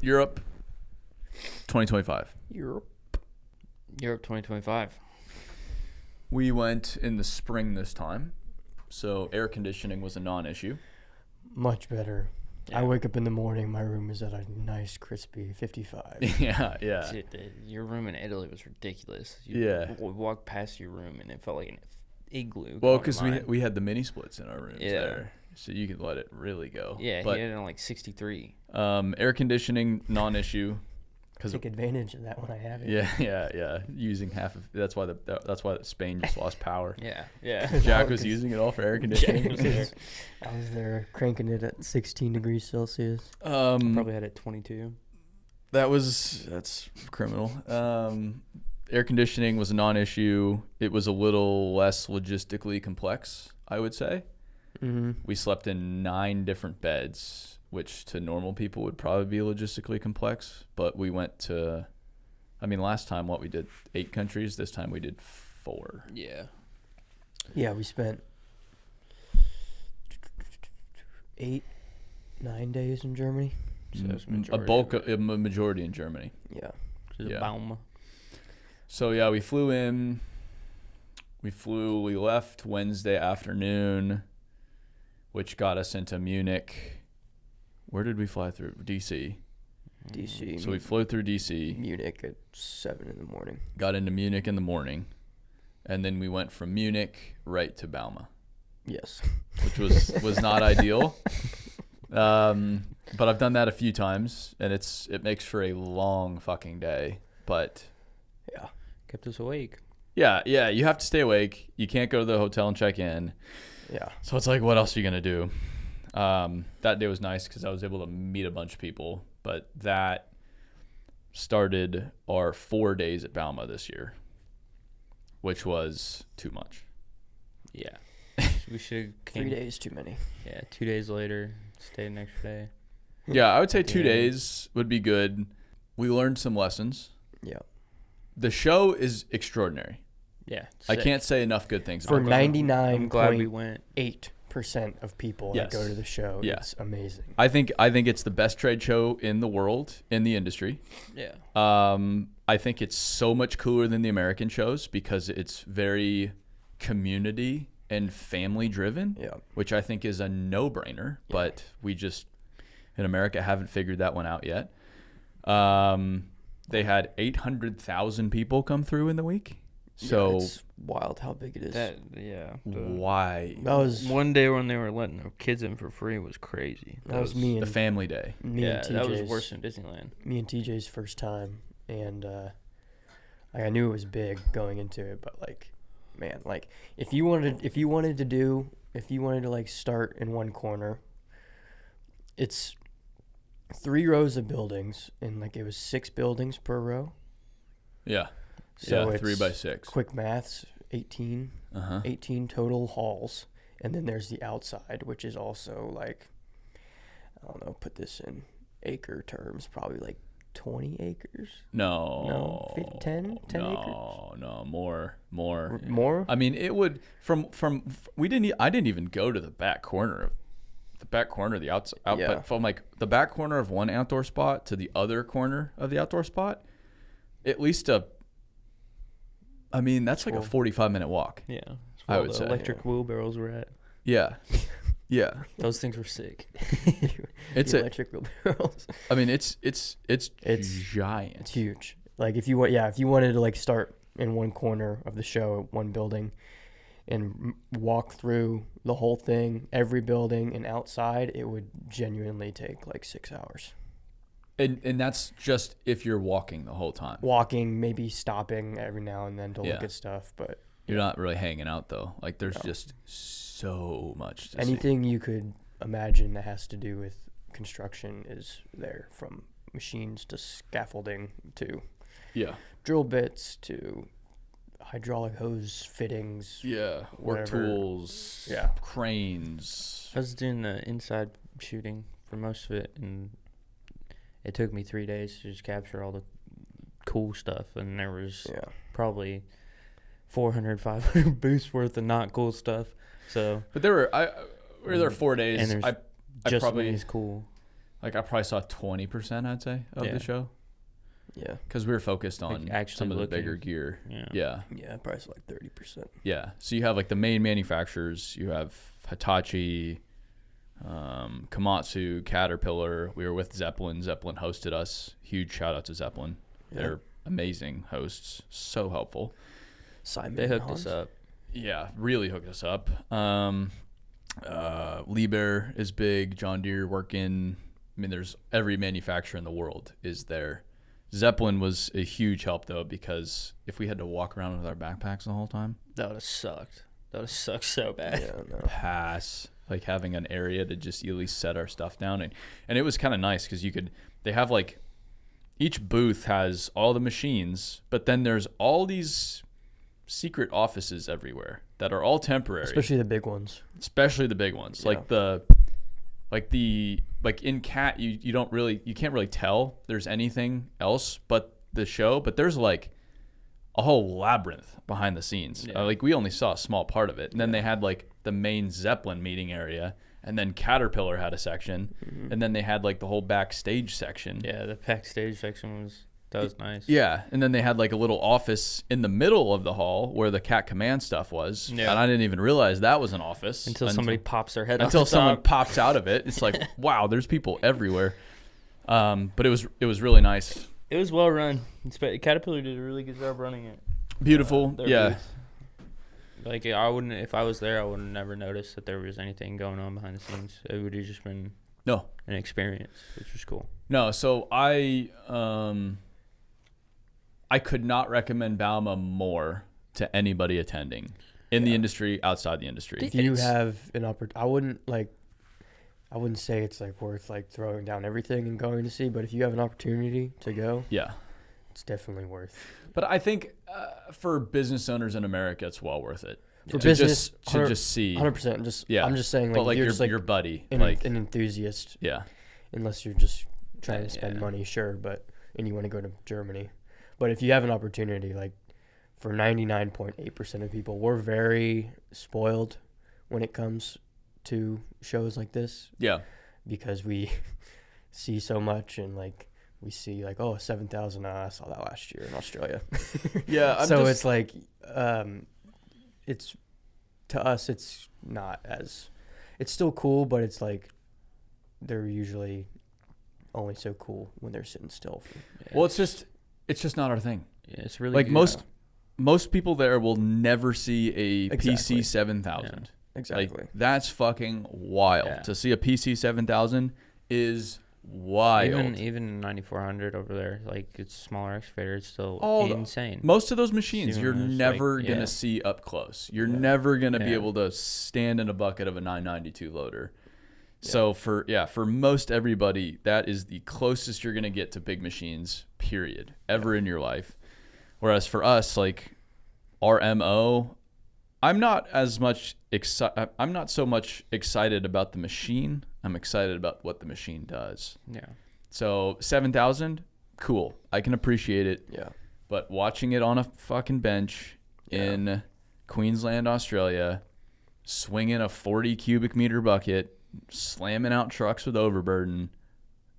Europe 2025. Europe 2025. We went in the spring this time, so air conditioning was a non-issue. Much better. Yeah. I wake up in the morning, my room is at a nice crispy 55. Yeah. Dude, your room in Italy was ridiculous. Yeah. We walked past your room and it felt like an igloo. Well, because we had the mini splits in our rooms Yeah. there, so you could let it really go. Yeah, but he had it on like 63. air conditioning non-issue. Take advantage of that when I have it. Yeah. Using half of that's why Spain just lost power. Yeah. Jack was using it all for air conditioning. I was there cranking it at 16 degrees Celsius. Probably had it 22. That's criminal. Air conditioning was a non-issue. It was a little less logistically complex, I would say. Mm-hmm. We slept in 9 different beds, which to normal people would probably be logistically complex. But we went to, last time we did 8 countries. This time we did 4. Yeah. Yeah, we spent 8-9 days in Germany. So it's A majority in Germany. Yeah. Yeah. Baum. So yeah, we flew in. We left Wednesday afternoon, which got us into Munich. Where did we fly through? DC. DC. So we flew through DC. Munich at 7 in the morning. Got into Munich in the morning, and then we went from Munich right to Bauma, Yes. which was not ideal. But I've done that a few times, and it makes for a long fucking day. But Yeah. Kept us awake. yeah, you have to stay awake. You can't go to the hotel and check in. Yeah. So it's like, what else are you going to do? That day was nice because I was able to meet a bunch of people, but that started our 4 days at Bauma this year, which was too much. Yeah. We should have 3 days too many. Yeah, 2 days later, stayed an extra day. Yeah, I would say 2 Yeah. days would be good. We learned some lessons. Yeah. The show is extraordinary. Yeah. I sick. can't say enough good things For about it. I'm glad we 99.8% went. of people Yes. that go to the show, Yeah. it's amazing. I think it's the best trade show in the world, in the industry. Yeah. I think it's so much cooler than the American shows because it's very community and family driven, Yeah. which I think is a no-brainer, but we just in America haven't figured that one out yet. They had 800,000 people come through in the week. So Yeah, it's wild how big it is. why? That was One day when they were letting their kids in for free was crazy. that was me the and family day. me Yeah, and TJ's, that was worse than Disneyland. me and TJ's first time, and I knew it was big going into it, but man, if you wanted to like start in one corner, it's 3 rows of buildings, and it was 6 buildings per row. Yeah. So yeah, it's 3 by 6. Quick maths, 18 Uh-huh. 18 total halls, and then there's the outside, which is also I don't know, put this in acre terms, probably 20 acres. No. 10 acres. No, more. More? I mean, it would I didn't even go to the back corner of the outside, Yeah. but from the back corner of one outdoor spot to the other corner of the outdoor spot, at least that's a 45-minute walk. Yeah. That's I where would the say. electric wheelbarrows were at. Yeah. Yeah. Those things were sick. It's The electric wheelbarrows. it's giant. It's huge. If you wanted to start in one corner of the show, one building, and walk through the whole thing, every building and outside, it would genuinely take 6 hours. And that's just if you're walking the whole time. Walking, maybe stopping every now and then to Yeah. look at stuff, but You're not really hanging out though. There's just so much to see. anything you could imagine that has to do with construction is there, from machines to scaffolding to Yeah. drill bits to hydraulic hose fittings. Yeah. Work Whatever. tools. Yeah. Cranes. I was doing the inside shooting for most of it, and it took me 3 days to just capture all the cool stuff, and there was probably 400, 500 booths worth of not cool stuff. So, But we were there 4 days. and there's I just probably as cool. Like I probably saw 20%, I'd say, of the show. Yeah. Because we were focused on Like actually some of the looking. bigger gear. Yeah. Yeah. Yeah, probably like 30%. Yeah. So you have like the main manufacturers. You have Hitachi, Komatsu, Caterpillar. We were with Zeppelin. Zeppelin hosted us. Huge shout out to Zeppelin. Yeah. They're amazing hosts. So helpful. Simon They hooked Hans. us up. Yeah, really hooked us up. Liebherr is big. John Deere working. I mean, there's every manufacturer in the world is there. Zeppelin was a huge help though, because if we had to walk around with our backpacks the whole time, That would have sucked. That would have sucked so bad. Yeah, no. pass. Like having an area to just at least set our stuff down, and it was kind of nice because they have like each booth has all the machines, but then there's all these secret offices everywhere that are all temporary, Especially the big ones. especially the big ones. Yeah. Like in Cat, you can't really tell there's anything else but the show, but there's like a whole labyrinth behind the scenes. Yeah. Like we only saw a small part of it, and then they had like the main Zeppelin meeting area, and then Caterpillar had a section, and then they had like the whole backstage section. Yeah, the backstage section was nice. Yeah, and then they had like a little office in the middle of the hall where the Cat Command stuff was, Yeah. and I didn't even realize that was an office Until somebody pops their head until off the someone top. pops out of it. It's like, wow, there's people everywhere. But it was really nice, It was well run. Caterpillar did a really good job running it. beautiful. Their Yeah, booth. Like I wouldn't, if I was there, I would have never noticed that there was anything going on behind the scenes. It would have just been no, an experience, which was cool. no. So I could not recommend Balma more to anybody attending in the industry, outside the industry. If you have an opportunity, I wouldn't say it's like worth like throwing down everything and going to see, but if you have an opportunity to go, Yeah. it's definitely worth. But I think for business owners in America, it's well worth it. For to business, to just see. 100%. Just Yeah. I'm just saying, But like, like if you're your, just like your buddy. an, Like, an enthusiast, yeah. unless you're just trying to spend Yeah. money, sure, and you want to go to Germany. But if you have an opportunity, like for 99.8% of people, we're very spoiled when it comes to shows like this Yeah. because we see so much and like we see like, oh, 7,000. I saw that last year in Australia. Yeah. So it's like, it's to us, it's not as, it's still cool, but it's like they're usually only so cool when they're sitting still. Well, it's just not our thing. Yeah, it's really Like good. most people there will never see a Exactly. PC 7000. Exactly. Like that's fucking wild. Yeah. To see a PC 7000 is wild. Even 9400 over there, like it's a smaller excavator, it's still Oh, insane. Most of those machines Seeing you're those, never like, gonna yeah. see up close. You're Yeah. never gonna be Yeah. able to stand in a bucket of a 992 loader. So for most everybody, that is the closest you're gonna get to big machines, period, ever in your life. Whereas for us, like our MO, I'm not so much excited about the machine. I'm excited about what the machine does. Yeah. So 7,000, cool. I can appreciate it. Yeah. But watching it on a fucking bench in Queensland, Australia, swinging a 40 cubic meter bucket, slamming out trucks with overburden,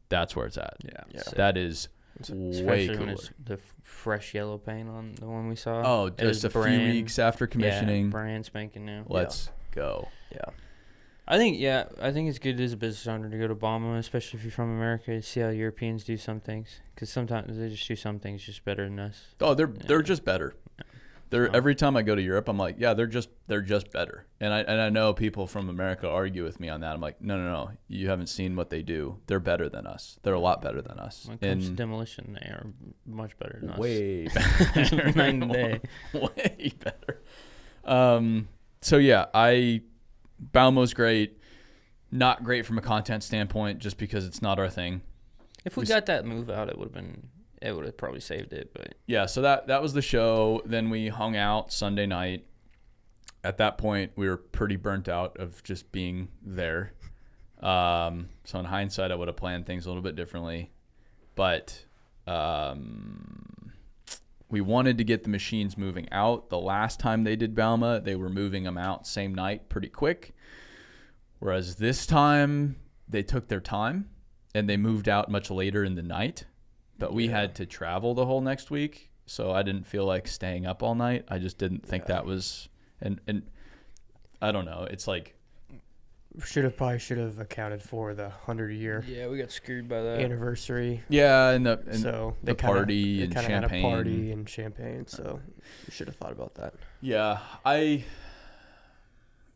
that's where it's at. Yeah. That is way Especially when cooler. it's the fresh yellow paint on the one we saw. Oh, It just was a few weeks after commissioning. Yeah, brand spanking new. Let's go. Yeah. I think it's good as a business owner to go to Obama, especially if you're from America, to see how Europeans do some things. Because sometimes they just do some things just better than us. Oh, they're just better. Every time I go to Europe, I'm like, yeah, they're just better. And I know people from America argue with me on that. I'm like, no, you haven't seen what they do. They're better than us. They're a lot better than us. When it comes to demolition, they are much better than us. Way better. Night and day. Way better. So yeah, Balmo's great. Not great from a content standpoint, just because it's not our thing. If we got that move out, it would have probably saved it. But Yeah, so that was the show. Then we hung out Sunday night. At that point, we were pretty burnt out of just being there. So in hindsight, I would have planned things a little bit differently. But we wanted to get the machines moving out. The last time they did Balma, they were moving them out same night pretty quick. Whereas this time, they took their time. and they moved out much later in the night, but we had to travel the whole next week. So I didn't feel like staying up all night. I just didn't think that was, and I don't know. It's like, should have accounted for the 100-year Yeah, we got screwed by that. anniversary. yeah, and So the party and had a champagne. party and champagne. So you should have thought about that. Yeah,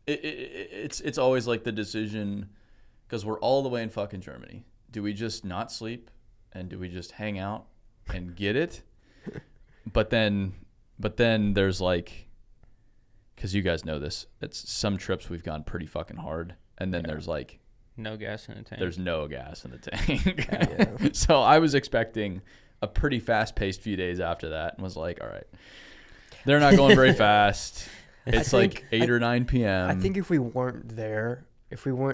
it's always like the decision, because we're all the way in fucking Germany. Do we just not sleep and do we just hang out and get it? But then there's like, because you guys know this, it's some trips we've gone pretty fucking hard, and then there's like no gas in the tank. there's no gas in the tank. So I was expecting a pretty fast-paced few days after that, and was like, all right, they're not going very fast. It's like 8 or 9 p.m. I think if we weren't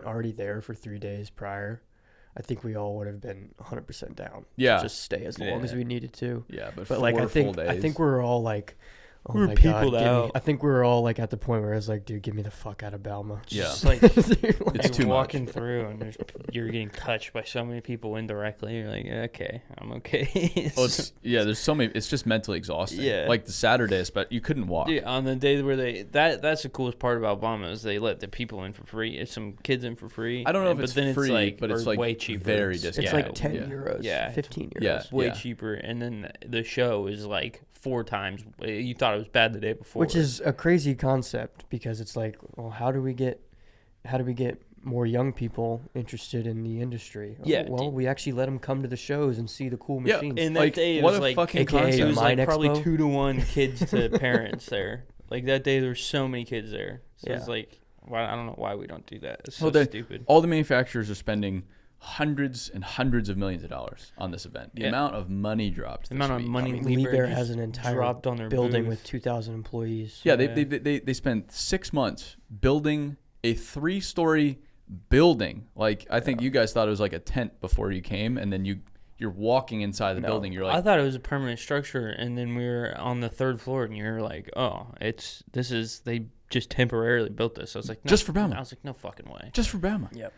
already there for 3 days prior, I think we all would have been 100% down. Yeah. To just stay as long as we needed to. Yeah, but like 4 I think full days. I think we were all like, oh We were my god, peopled out. I think we were all like at the point where I was like, dude, get me the fuck out of Balma. Yeah. Just like It's too walking much. through, and you're getting touched by so many people indirectly. You're like, okay, I'm okay. Oh, there's so many. It's just mentally exhausting. Yeah. Like the Saturdays, but you couldn't walk. Yeah, on the day where that's the coolest part about Obama is they let the people in for free. It's some kids in for free. I don't know if but it's then free, like, but it's or like way cheaper. very It's discounted. like 10 Yeah. euros. Yeah. 15 euros. Yeah. way cheaper, and then the show is like 4 times. You thought it was bad the day before, Which is a crazy concept, because it's like, well, how do we get more young people interested in the industry? Yeah, Well, we actually let them come to the shows and see the cool Yeah, machines. and that like, day it what was a like fucking it concept. was Mine like probably Expo. 2-to-1 kids to parents there. Like that day, there were so many kids there. So Yeah. it's like, why, I don't know why we don't do that. It's so Well, then, stupid. all the manufacturers are spending hundreds and hundreds of millions of dollars on this event. The Yeah. amount of money dropped. The this amount of week. money I mean, Liebherr Liebherr just has an entire dropped on their building booth. with 2,000 employees. Yeah, Yeah. they spent 6 months building a 3-story building. Like, I think you guys thought it was like a tent before you came, and then you're walking inside the No. building. You're I like, thought it was a permanent structure, and then we were on the 3rd floor, and you're like, "Oh, they just temporarily built this." I was like, no. Just for Bama. I was like, "No fucking way." just for Bama. Yep.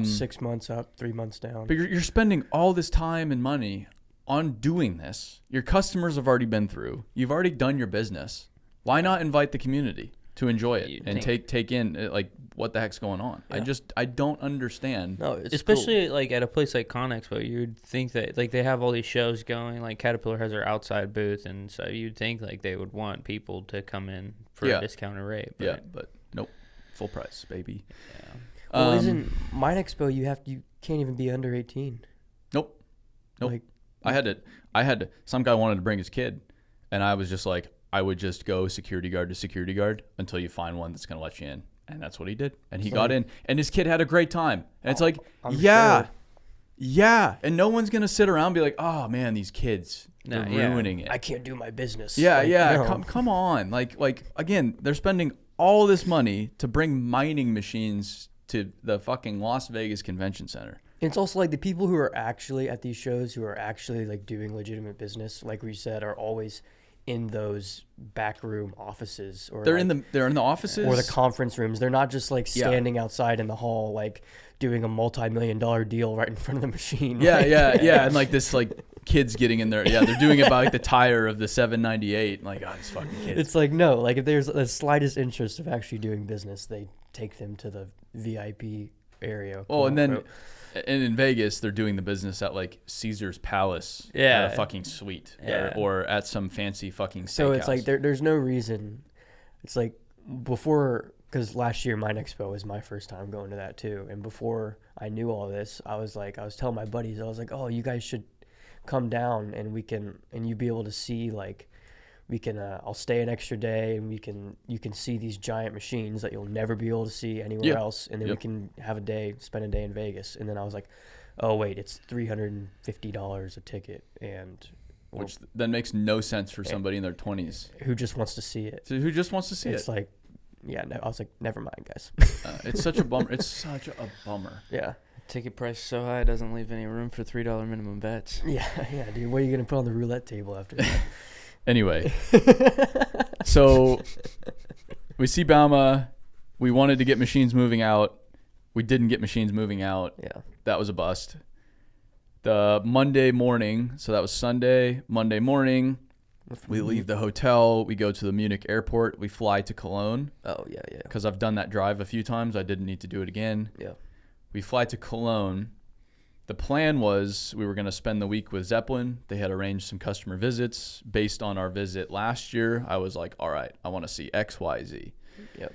6 months up, 3 months down. But you're spending all this time and money on doing this. Your customers have already been through. You've already done your business. Why not invite the community to enjoy it You'd and think- take in like what the heck's going on? Yeah. I don't understand. No, it's Especially like at a place like ConExpo, you'd think that like they have all these shows going. Like Caterpillar has their outside booth, and so you'd think like they would want people to come in for Yeah. a discounted rate. But, Yeah, but nope, full price, baby. yeah. Well, isn't Mine Expo? You can't even be under 18. Nope. Like, I had to. Some guy wanted to bring his kid, and I was just like, I would just go security guard to security guard until you find one that's gonna let you in, and that's what he did. And he got in, and his kid had a great time. And it's like, I'm yeah, sure. yeah, and no one's gonna sit around and be like, oh man, these kids, No, they're yeah. ruining it. I can't do my business. Yeah, Like, yeah. no. Come on. Like again, they're spending all this money to bring mining machines to the fucking Las Vegas Convention Center. It's also like the people who are actually at these shows, who are actually like doing legitimate business, like we said, are always in those backroom offices, or They're like, in the offices or the conference rooms. They're not just like Yeah. standing outside in the hall, like doing a multi-million-dollar deal right in front of the machine. Yeah, Like, yeah, and like this like kids getting in there. Yeah, they're doing it by like the tire of the 798. Like, oh, these fucking kids. It's like, no, like if there's the slightest interest of actually doing business, they take them to the VIP area. Oh, and then quote, and in Vegas, they're doing the business at like Caesar's Palace, Yeah. at a fucking suite, Yeah. or at some fancy fucking. So it's like steakhouse. there's no reason. It's like before, because last year Mine Expo was my first time going to that too, and before I knew all this, I was telling my buddies, I was like, oh, you guys should come down and you'd be able to see like. I'll stay an extra day, and you can see these giant machines that you'll never be able to see anywhere Yeah. else, and then we Yep. can spend a day in Vegas. And then I was like, oh wait, it's $350 a ticket, and which then makes no sense for somebody in their 20s. who just wants to see it? So who just wants to see It's it? like, yeah, no, I was like, never mind, guys. It's such a bummer. It's such a bummer. Yeah, Ticket price is so high, it doesn't leave any room for $3 minimum bets. yeah, dude. What are you gonna put on the roulette table after that? Anyway, so we see Bauma. We wanted to get machines moving out. We didn't get machines moving out. Yeah, That was a bust. the Monday morning. So that was Sunday, Monday morning. We leave the hotel. We go to the Munich airport. We fly to Cologne. Oh, yeah, yeah. Because I've done that drive a few times. I didn't need to do it again. Yeah. We fly to Cologne. The plan was we were going to spend the week with Zeppelin. They had arranged some customer visits. Based on our visit last year, I was like, all right, I want to see X, Y, Z. Yep.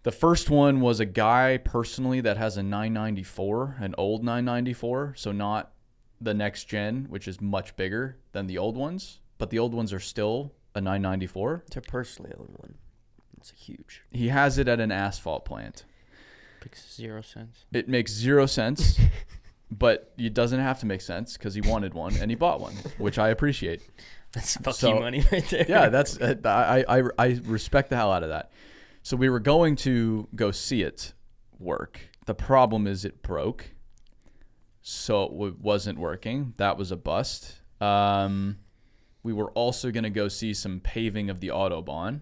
The first one was a guy personally that has a 994, an old 994. So not the next gen, which is much bigger than the old ones. But the old ones are still a 994. It's a personally owned one. It's huge. He has it at an asphalt plant. Makes 0 sense. It makes 0 sense, but it doesn't have to make sense because he wanted one and he bought one, which I appreciate. That's fucking money right there. Yeah, that's I respect the hell out of that. So we were going to go see it work. The problem is it broke, so it wasn't working. That was a bust. We were also going to go see some paving of the Autobahn,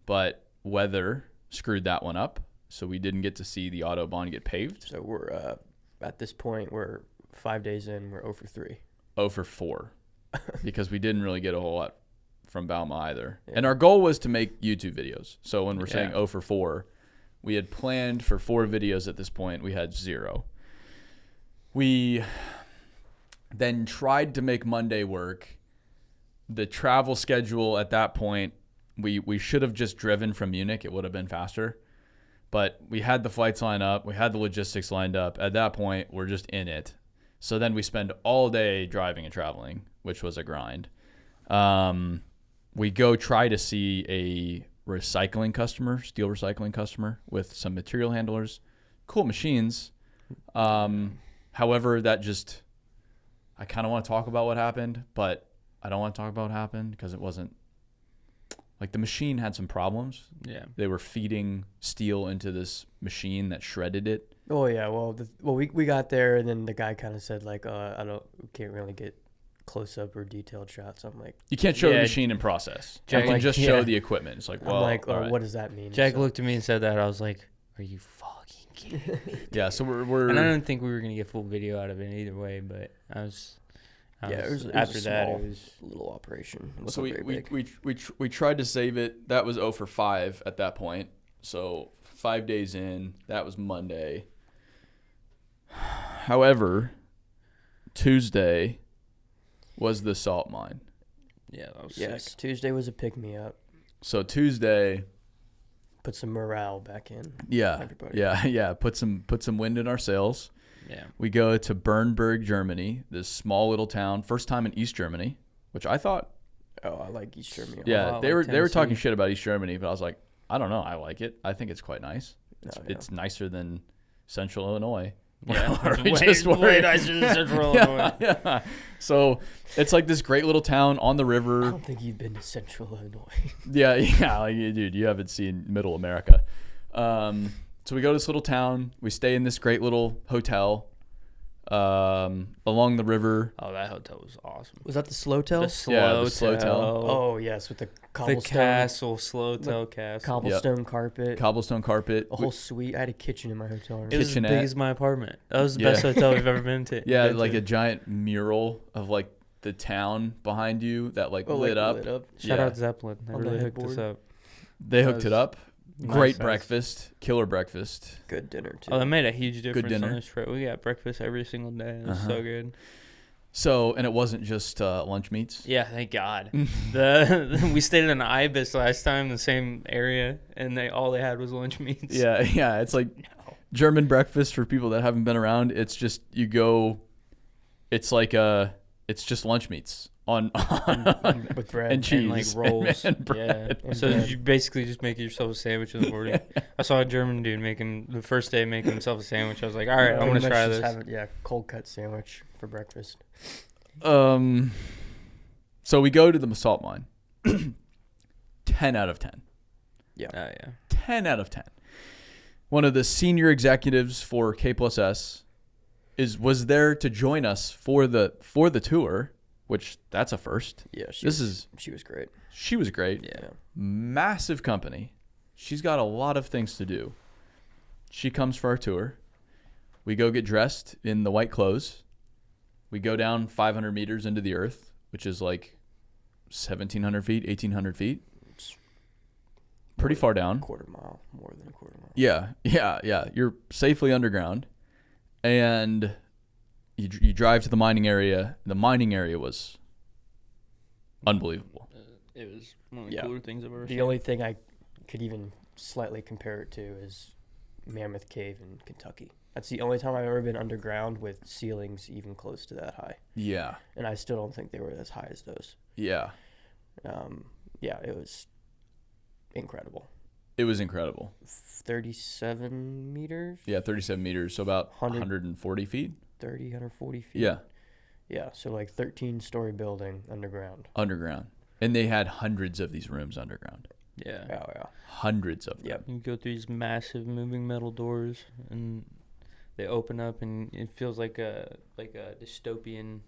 but weather screwed that one up. So we didn't get to see the Autobahn get paved. So we're at this point, we're 5 days in. We're 0 for 3. 0 for 4 because we didn't really get a whole lot from Bauma either. Yeah. And our goal was to make YouTube videos. So when we're saying 0 for 4, we had planned for 4 videos at this point. We had 0. We then tried to make Monday work. The travel schedule at that point, we should have just driven from Munich. It would have been faster. But we had the flights lined up. We had the logistics lined up. At that point, we're just in it. So then we spend all day driving and traveling, which was a grind. We go try to see a recycling customer, steel recycling customer with some material handlers. Cool machines. However, that just, I kind of want to talk about what happened, but I don't want to talk about what happened because it wasn't, like the machine had some problems. Yeah. They were feeding steel into this machine that shredded it. Oh yeah, well, we got there, and then the guy kind of said like, we can't really get close up or detailed shots. I'm like, you can't show the machine in process. You can just show the equipment. It's like, well, I'm like, all right. What does that mean? Jack looked at me and said that. I was like, are you fucking kidding me? Yeah, so we're and I don't think we were gonna get full video out of it either way, but it was after that it was a little operation. So we tried to save it. That was 0 for 5 at that point. So 5 days in, that was Monday. However, Tuesday was the salt mine. Yeah, that was sick. Tuesday was a pick me up. So Tuesday put some morale back in. Yeah. Everybody. Yeah. Put some wind in our sails. Yeah. We go to Bernburg, Germany, this small little town. First time in East Germany, which I thought. Oh, I like East Germany. Yeah, they were talking shit about East Germany, but I was like, I don't know, I like it. I think it's quite nice. It's nicer than Central Illinois. Yeah, way nicer than Central Illinois. Yeah. So it's like this great little town on the river. I don't think you've been to Central Illinois. Yeah, like, dude, you haven't seen Middle America. So we go to this little town. We stay in this great little hotel along the river. Oh, that hotel was awesome. Was that the Slowtel? The Slowtel. Oh, yes, with the cobblestone. The castle, Slowtel castle. Cobblestone carpet. Cobblestone carpet. A whole suite. I had a kitchen in my hotel room. It was as big as my apartment. That was the best hotel we've ever been to. Yeah, like a giant mural of like the town behind you that lit up. Shout out Zeppelin. They really hooked us up. They hooked it up. Great breakfast, killer breakfast. Good dinner too. Oh, that made a huge difference on this trip. We got breakfast every single day. It was so good. So, and it wasn't just lunch meats. Yeah, thank God. We stayed in an Ibis last time, the same area, and all they had was lunch meats. Yeah. It's like German breakfast for people that haven't been around. It's just you go. It's like it's just lunch meats. On with bread and cheese and like rolls and bread. Yeah. So you basically just make yourself a sandwich in the morning. I saw a German dude making himself a sandwich. I was like, all right, I'm gonna try this. Cold cut sandwich for breakfast. So we go to the salt mine. 10 out of 10. Yeah. 10 out of 10. One of the senior executives for K+S was there to join us for the tour. Which that's a first. Yeah, she was great. She was great. Yeah. Massive company. She's got a lot of things to do. She comes for our tour. We go get dressed in the white clothes. We go down 500 meters into the earth, which is like 1,700 feet, 1,800 feet. It's pretty far down. Quarter mile, more than a quarter mile. Yeah. You're safely underground, and you drive to the mining area. The mining area was unbelievable. It was one of the cooler things I've ever seen. The only thing I could even slightly compare it to is Mammoth Cave in Kentucky. That's the only time I've ever been underground with ceilings even close to that high. Yeah. And I still don't think they were as high as those. Yeah. It was incredible. It was incredible. 37 meters? Yeah, 37 meters, so about 140 feet. 140 feet. Yeah. Yeah, so like 13-story building underground. Underground. And they had hundreds of these rooms underground. Yeah. Oh, yeah. Hundreds of them. Yep. You go through these massive moving metal doors, and they open up, and it feels like a dystopian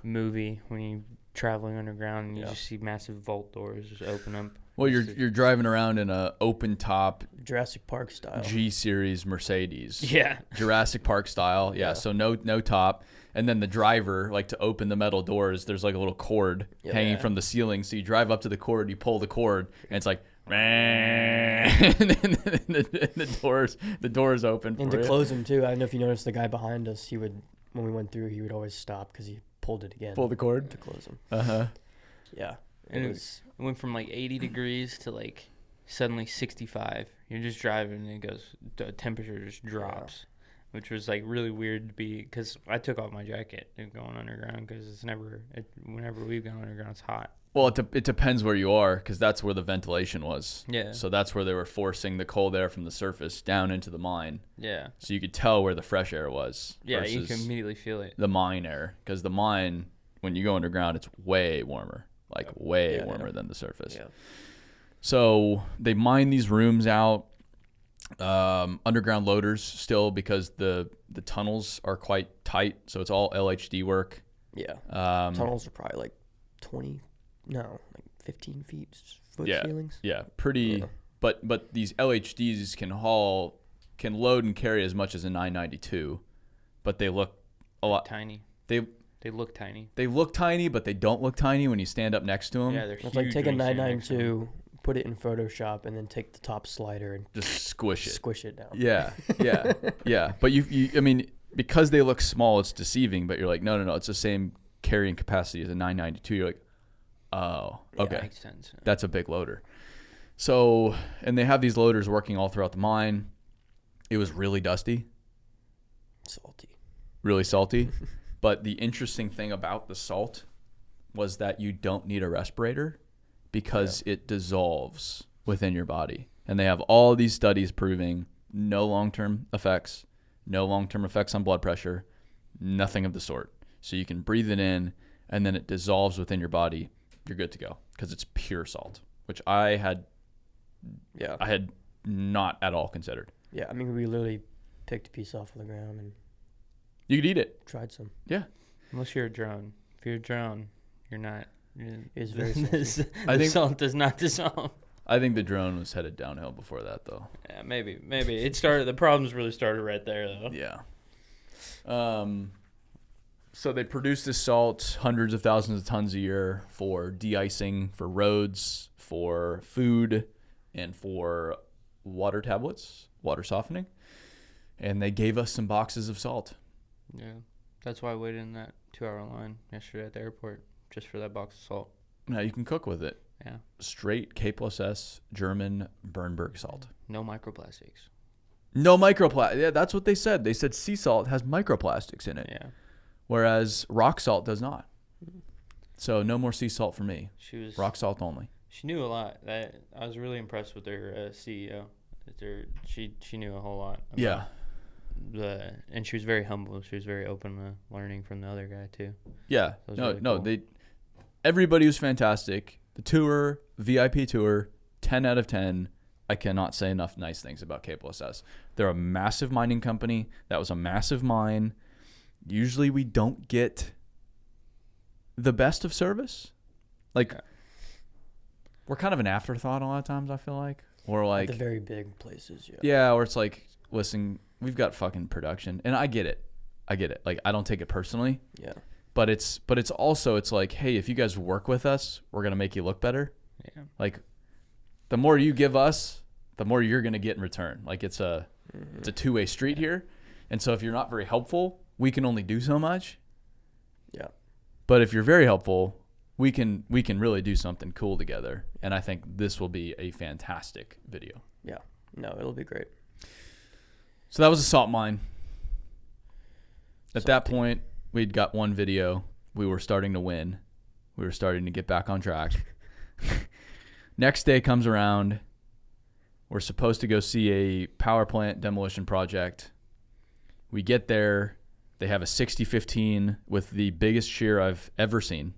movie when you're traveling underground, and you just see massive vault doors just open up. Well, you're driving around in a open top Jurassic Park style G Series Mercedes. Yeah. Jurassic Park style. Yeah. So no top. And then the driver, like to open the metal doors, there's like a little cord hanging from the ceiling. So you drive up to the cord, you pull the cord, and it's like, and the doors open. And to close them too. I don't know if you noticed the guy behind us. When we went through, he would always stop because he pulled it again. Pull the cord to close them. Yeah. It went from like 80 degrees to like suddenly 65. You're just driving, and the temperature just drops, which was like really weird to be, because I took off my jacket going underground, because whenever we've gone underground, it's hot. Well, it depends where you are, because that's where the ventilation was. Yeah. So that's where they were forcing the cold air from the surface down into the mine. Yeah. So you could tell where the fresh air was. Yeah, you can immediately feel it. The mine air, because the mine, when you go underground, it's way warmer, like way warmer than the surface. Yeah. So they mine these rooms out, underground loaders still, because the tunnels are quite tight. So it's all LHD work. Yeah. Tunnels are probably like 15 foot ceilings. Yeah, pretty. Yeah. But these LHDs can load and carry as much as a 992, but they look a lot tiny. They look tiny. They look tiny, but they don't look tiny when you stand up next to them. Yeah, they're huge. It's like take a 992, put it in Photoshop, and then take the top slider and just squish it down. Yeah. But I mean, because they look small, it's deceiving. But you're like, no, it's the same carrying capacity as a 992. You're like, oh, okay, that makes sense. That's a big loader. So, and they have these loaders working all throughout the mine. It was really dusty, really salty. But the interesting thing about the salt was that you don't need a respirator, because it dissolves within your body. And they have all these studies proving no long-term effects on blood pressure, nothing of the sort. So you can breathe it in, and then it dissolves within your body. You're good to go, because it's pure salt, which I had not at all considered. Yeah, I mean, we literally picked a piece off of the ground and you could eat it. Tried some. Yeah. Unless you're a drone. If you're a drone, you're not. It's very salty. I think salt does not dissolve. I think the drone was headed downhill before that, though. Yeah, maybe. It started. The problems really started right there, though. Yeah. So they produce this salt, hundreds of thousands of tons a year, for de-icing, for roads, for food, and for water tablets, water softening. And they gave us some boxes of salt. Yeah. That's why I waited in that 2-hour line yesterday at the airport, just for that box of salt. Now you can cook with it. Yeah. Straight K+S German Bernberg salt. No microplastics. No microplastics. Yeah, that's what they said. They said sea salt has microplastics in it. Yeah. Whereas rock salt does not. So no more sea salt for me. Rock salt only. She knew a lot. I was really impressed with their CEO. She knew a whole lot. Yeah. And she was very humble. She was very open to learning from the other guy too. Yeah. Really cool. Everybody was fantastic. The tour, VIP tour, 10 out of 10. I cannot say enough nice things about K+S. They're a massive mining company. That was a massive mine. Usually we don't get the best of service. We're kind of an afterthought a lot of times, I feel like. Or like the very big places, yeah. Yeah, or it's like, listen, we've got fucking production. And I get it. Like, I don't take it personally. Yeah. But it's also, it's like, hey, if you guys work with us, we're going to make you look better. Yeah. Like, the more you give us, the more you're going to get in return. Like, it's a two-way street here. And so if you're not very helpful, we can only do so much. Yeah. But if you're very helpful, we can really do something cool together. And I think this will be a fantastic video. Yeah. No, it'll be great. So that was a salt mine. At that point, we'd got one video. We were starting to win. We were starting to get back on track. Next day comes around. We're supposed to go see a power plant demolition project. We get there. They have a 60-15 with the biggest shear I've ever seen.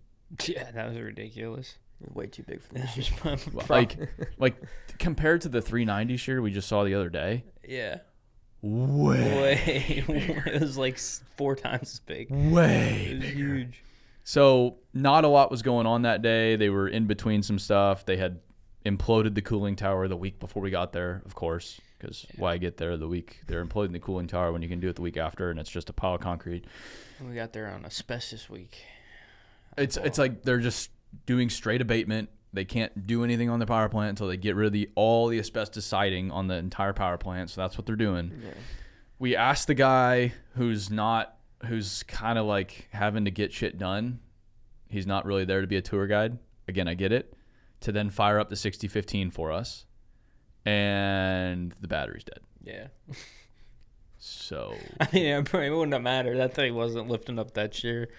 Yeah, that was ridiculous. Way too big for this. like compared to the 390 shear we just saw the other day. Yeah. Way. It was like 4 times as big. Way. It was huge. So not a lot was going on that day. They were in between some stuff. They had imploded the cooling tower the week before we got there, of course, because why get there the week they're imploding the cooling tower when you can do it the week after and it's just a pile of concrete. We got there on asbestos week. It's like they're just doing straight abatement. They can't do anything on the power plant until they get rid of all the asbestos siding on the entire power plant. So that's what they're doing. Yeah. We asked the guy who's kind of like having to get shit done. He's not really there to be a tour guide. Again, I get it. To then fire up the 60-15 for us. And the battery's dead. Yeah. So I mean, it wouldn't have mattered. That thing wasn't lifting up that shear.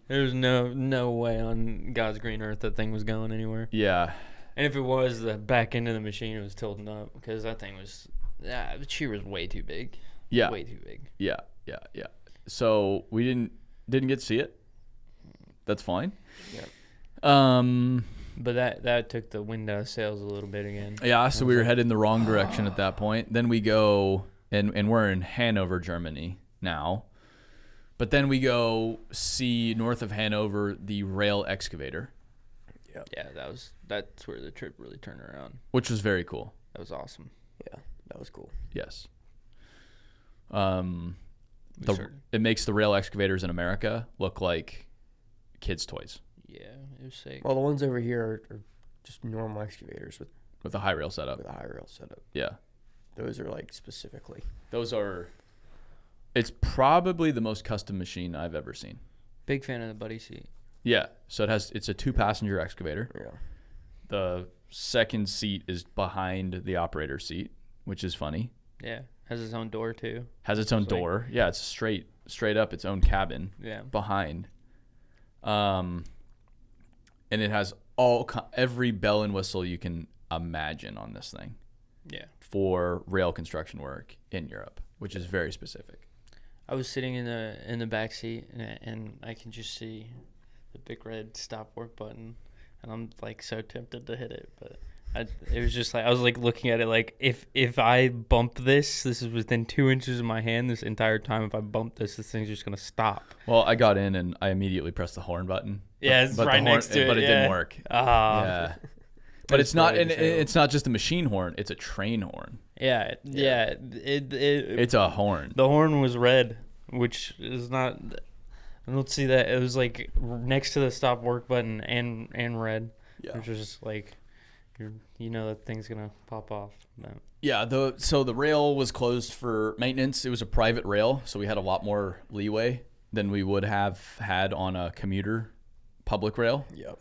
There's no way on God's green earth that thing was going anywhere. Yeah. And if it was, the back end of the machine was tilting up because that thing was the shear was way too big. Yeah. Way too big. Yeah. So we didn't get to see it. That's fine. Yeah. But that took the wind out of sails a little bit again. Yeah, so we were heading the wrong direction at that point. Then we go, and we're in Hanover, Germany now. But then we go see north of Hanover the rail excavator. Yeah, that's where the trip really turned around. Which was very cool. That was awesome. Yeah, that was cool. Yes. It makes the rail excavators in America look like kids' toys. Yeah, it was sick. Well, the ones over here are just normal excavators with a high rail setup. Yeah. Those are like specifically. It's probably the most custom machine I've ever seen. Big fan of the buddy seat. Yeah. So it's a 2-passenger excavator. Yeah. The second seat is behind the operator's seat, which is funny. Yeah. Has its own door too. Has its own door. Yeah, it's straight up its own cabin. Yeah. Behind. And it has every bell and whistle you can imagine on this thing. Yeah. For rail construction work in Europe, which is very specific. I was sitting in the back seat and I can just see the big red stop work button, and I'm like so tempted to hit it, but it was just like I was like looking at it like if I bump this is within 2 inches of my hand this entire time. If I bump this thing's just gonna stop. Well, I got in and I immediately pressed the horn button. Yeah, it's right next to it. But it didn't work. Yeah. But it's not, and it's not just a machine horn; it's a train horn. Yeah. It's a horn. The horn was red, which is not. I don't see that. It was like next to the stop work button and red, which was just like, that thing's gonna pop off. But. Yeah. So the rail was closed for maintenance. It was a private rail, so we had a lot more leeway than we would have had on a commuter public rail. Yep.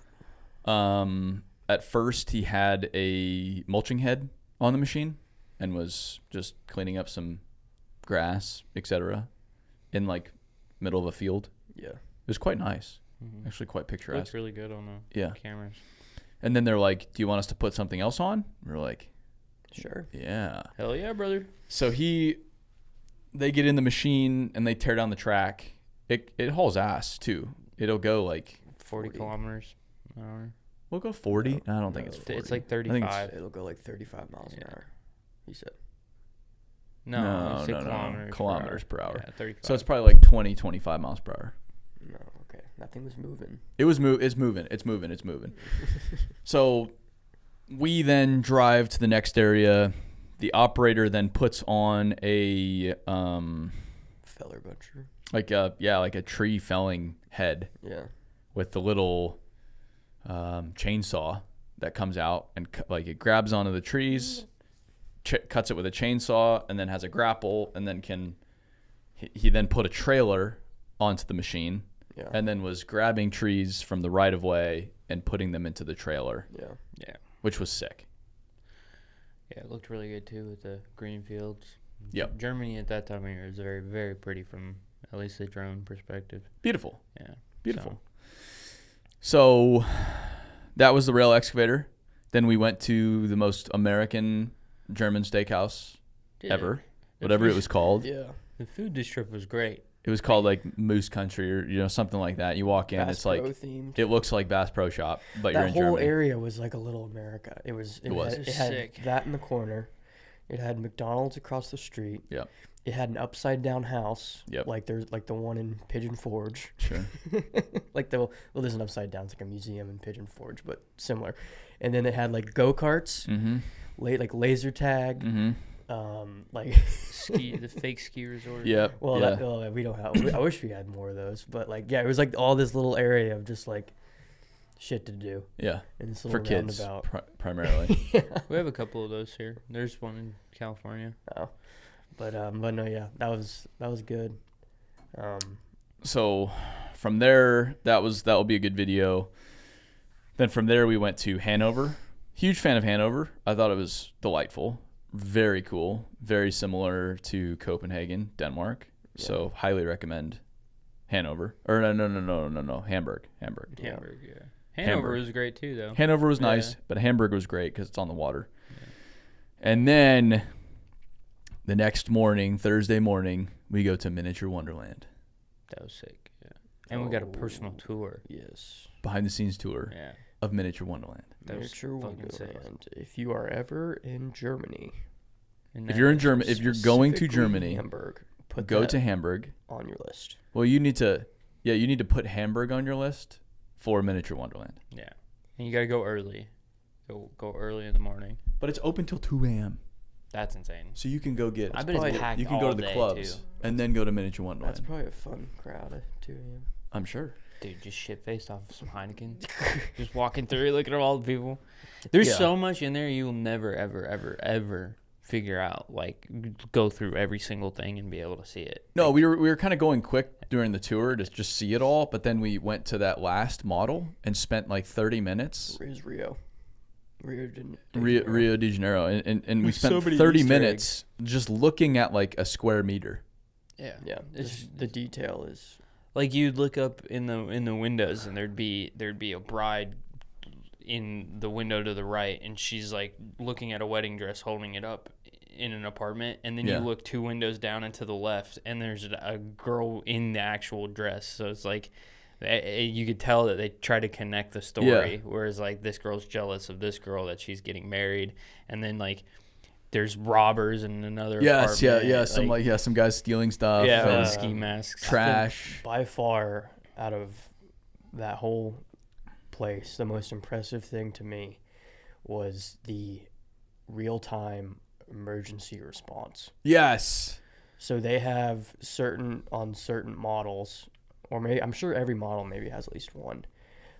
At first, he had a mulching head on the machine and was just cleaning up some grass, etc., in like middle of a field. Yeah, it was quite nice, actually quite picturesque. Looks really good on the cameras. And then they're like, "Do you want us to put something else on?" We're like, "Sure." Yeah. Hell yeah, brother. So they get in the machine and they tear down the track. It hauls ass too. It'll go like 40 kilometers an hour. We'll go 40. No, I don't think it's 40. It's like 35. It'll go like 35 miles an hour. He said. No. Kilometers per hour. Yeah, 35. So it's probably like 20, 25 miles per hour. No, okay. Nothing was moving. It's moving. So we then drive to the next area. The operator then puts on a feller butcher. Like a tree felling head Yeah. with the little chainsaw that comes out and like it grabs onto the trees, cuts it with a chainsaw, and then has a grapple, and then he then put a trailer onto the machine, and then was grabbing trees from the right of way and putting them into the trailer. Yeah. Which was sick. Yeah, it looked really good too with the green fields. Yep. Germany at that time of year is very, very pretty from at least the drone perspective. Beautiful. Yeah. Beautiful. So that was the rail excavator. Then we went to the most American German steakhouse ever, whatever it was called. Yeah. The food this trip was great. It was called like Moose Country or something like that. You walk in, Bass it's like Pro themed. it looks like Bass Pro Shop, but you're in That whole Germany. area was like a little America. It was. It had sick. that in the corner. It had McDonald's across the street. Yep. It had an upside down house. Yep. Like there's like the one in Pigeon Forge. Sure. Like there's an upside down. It's like a museum in Pigeon Forge, but similar. And then it had like go karts, Mm-hmm. like laser tag, Mm-hmm. like The fake ski resort. Yep. well, yeah. we don't have. I wish we had more of those, but like it was like all this little area of just like shit to do. Yeah. In this For little kids, roundabout. primarily. We have a couple of those here. There's one in California. Oh, but no, yeah, that was good. So from there, that will be a good video. Then from there, we went to Hanover. Huge fan of Hanover. I thought it was delightful. Very cool. Very similar to Copenhagen, Denmark. Yeah. So highly recommend Hanover. Or no. Hamburg. Yeah. Hamburg, yeah. Hanover Hamburg. was great too, though. Hanover was nice, but Hamburg was great because it's on the water. Yeah. And then the next morning, Thursday morning, we go to Miniature Wonderland. That was sick, yeah. And we got a personal tour. Yes. Behind the scenes tour Yeah. of Miniature Wonderland. That was Miniature fucking sick. Wonderland. If you are ever in Germany, If you're in Germany, if you're going to specifically Germany, Hamburg, go to Hamburg on your list. Well, you need to put Hamburg on your list for Miniature Wonderland. Yeah. And you got to go early. Go early in the morning. But it's open till 2 a.m. That's insane. So you can go get. I bet it's packed you can go all to the day, clubs too. and then go to Miniature Wonderland. That's probably a fun crowd at 2 a.m. I'm sure. Dude, just shit-faced off of some Heineken. Just walking through, looking at all the people. There's so much in there you will never, ever, ever, ever figure out. Like, go through every single thing and be able to see it. No, we were kind of going quick during the tour to just see it all, but then we went to that last model and spent like 30 minutes. Where's Rio? Rio de Janeiro, and we spent so many 30 Easter minutes just looking at like a square meter. Yeah. Yeah, It's the detail is like you'd look up in the windows and there'd be a bride in the window to the right, and she's like looking at a wedding dress holding it up in an apartment, and then you look 2 windows down and to the left and there's a girl in the actual dress. So it's like you could tell that they try to connect the story, whereas like this girl's jealous of this girl that she's getting married, and then like there's robbers in another apartment. Some guys stealing stuff. Yeah, ski masks, trash. by far out of that whole place, the most impressive thing to me was the real-time emergency response. Yes. So they have certain models, or maybe I'm sure every model maybe has at least one.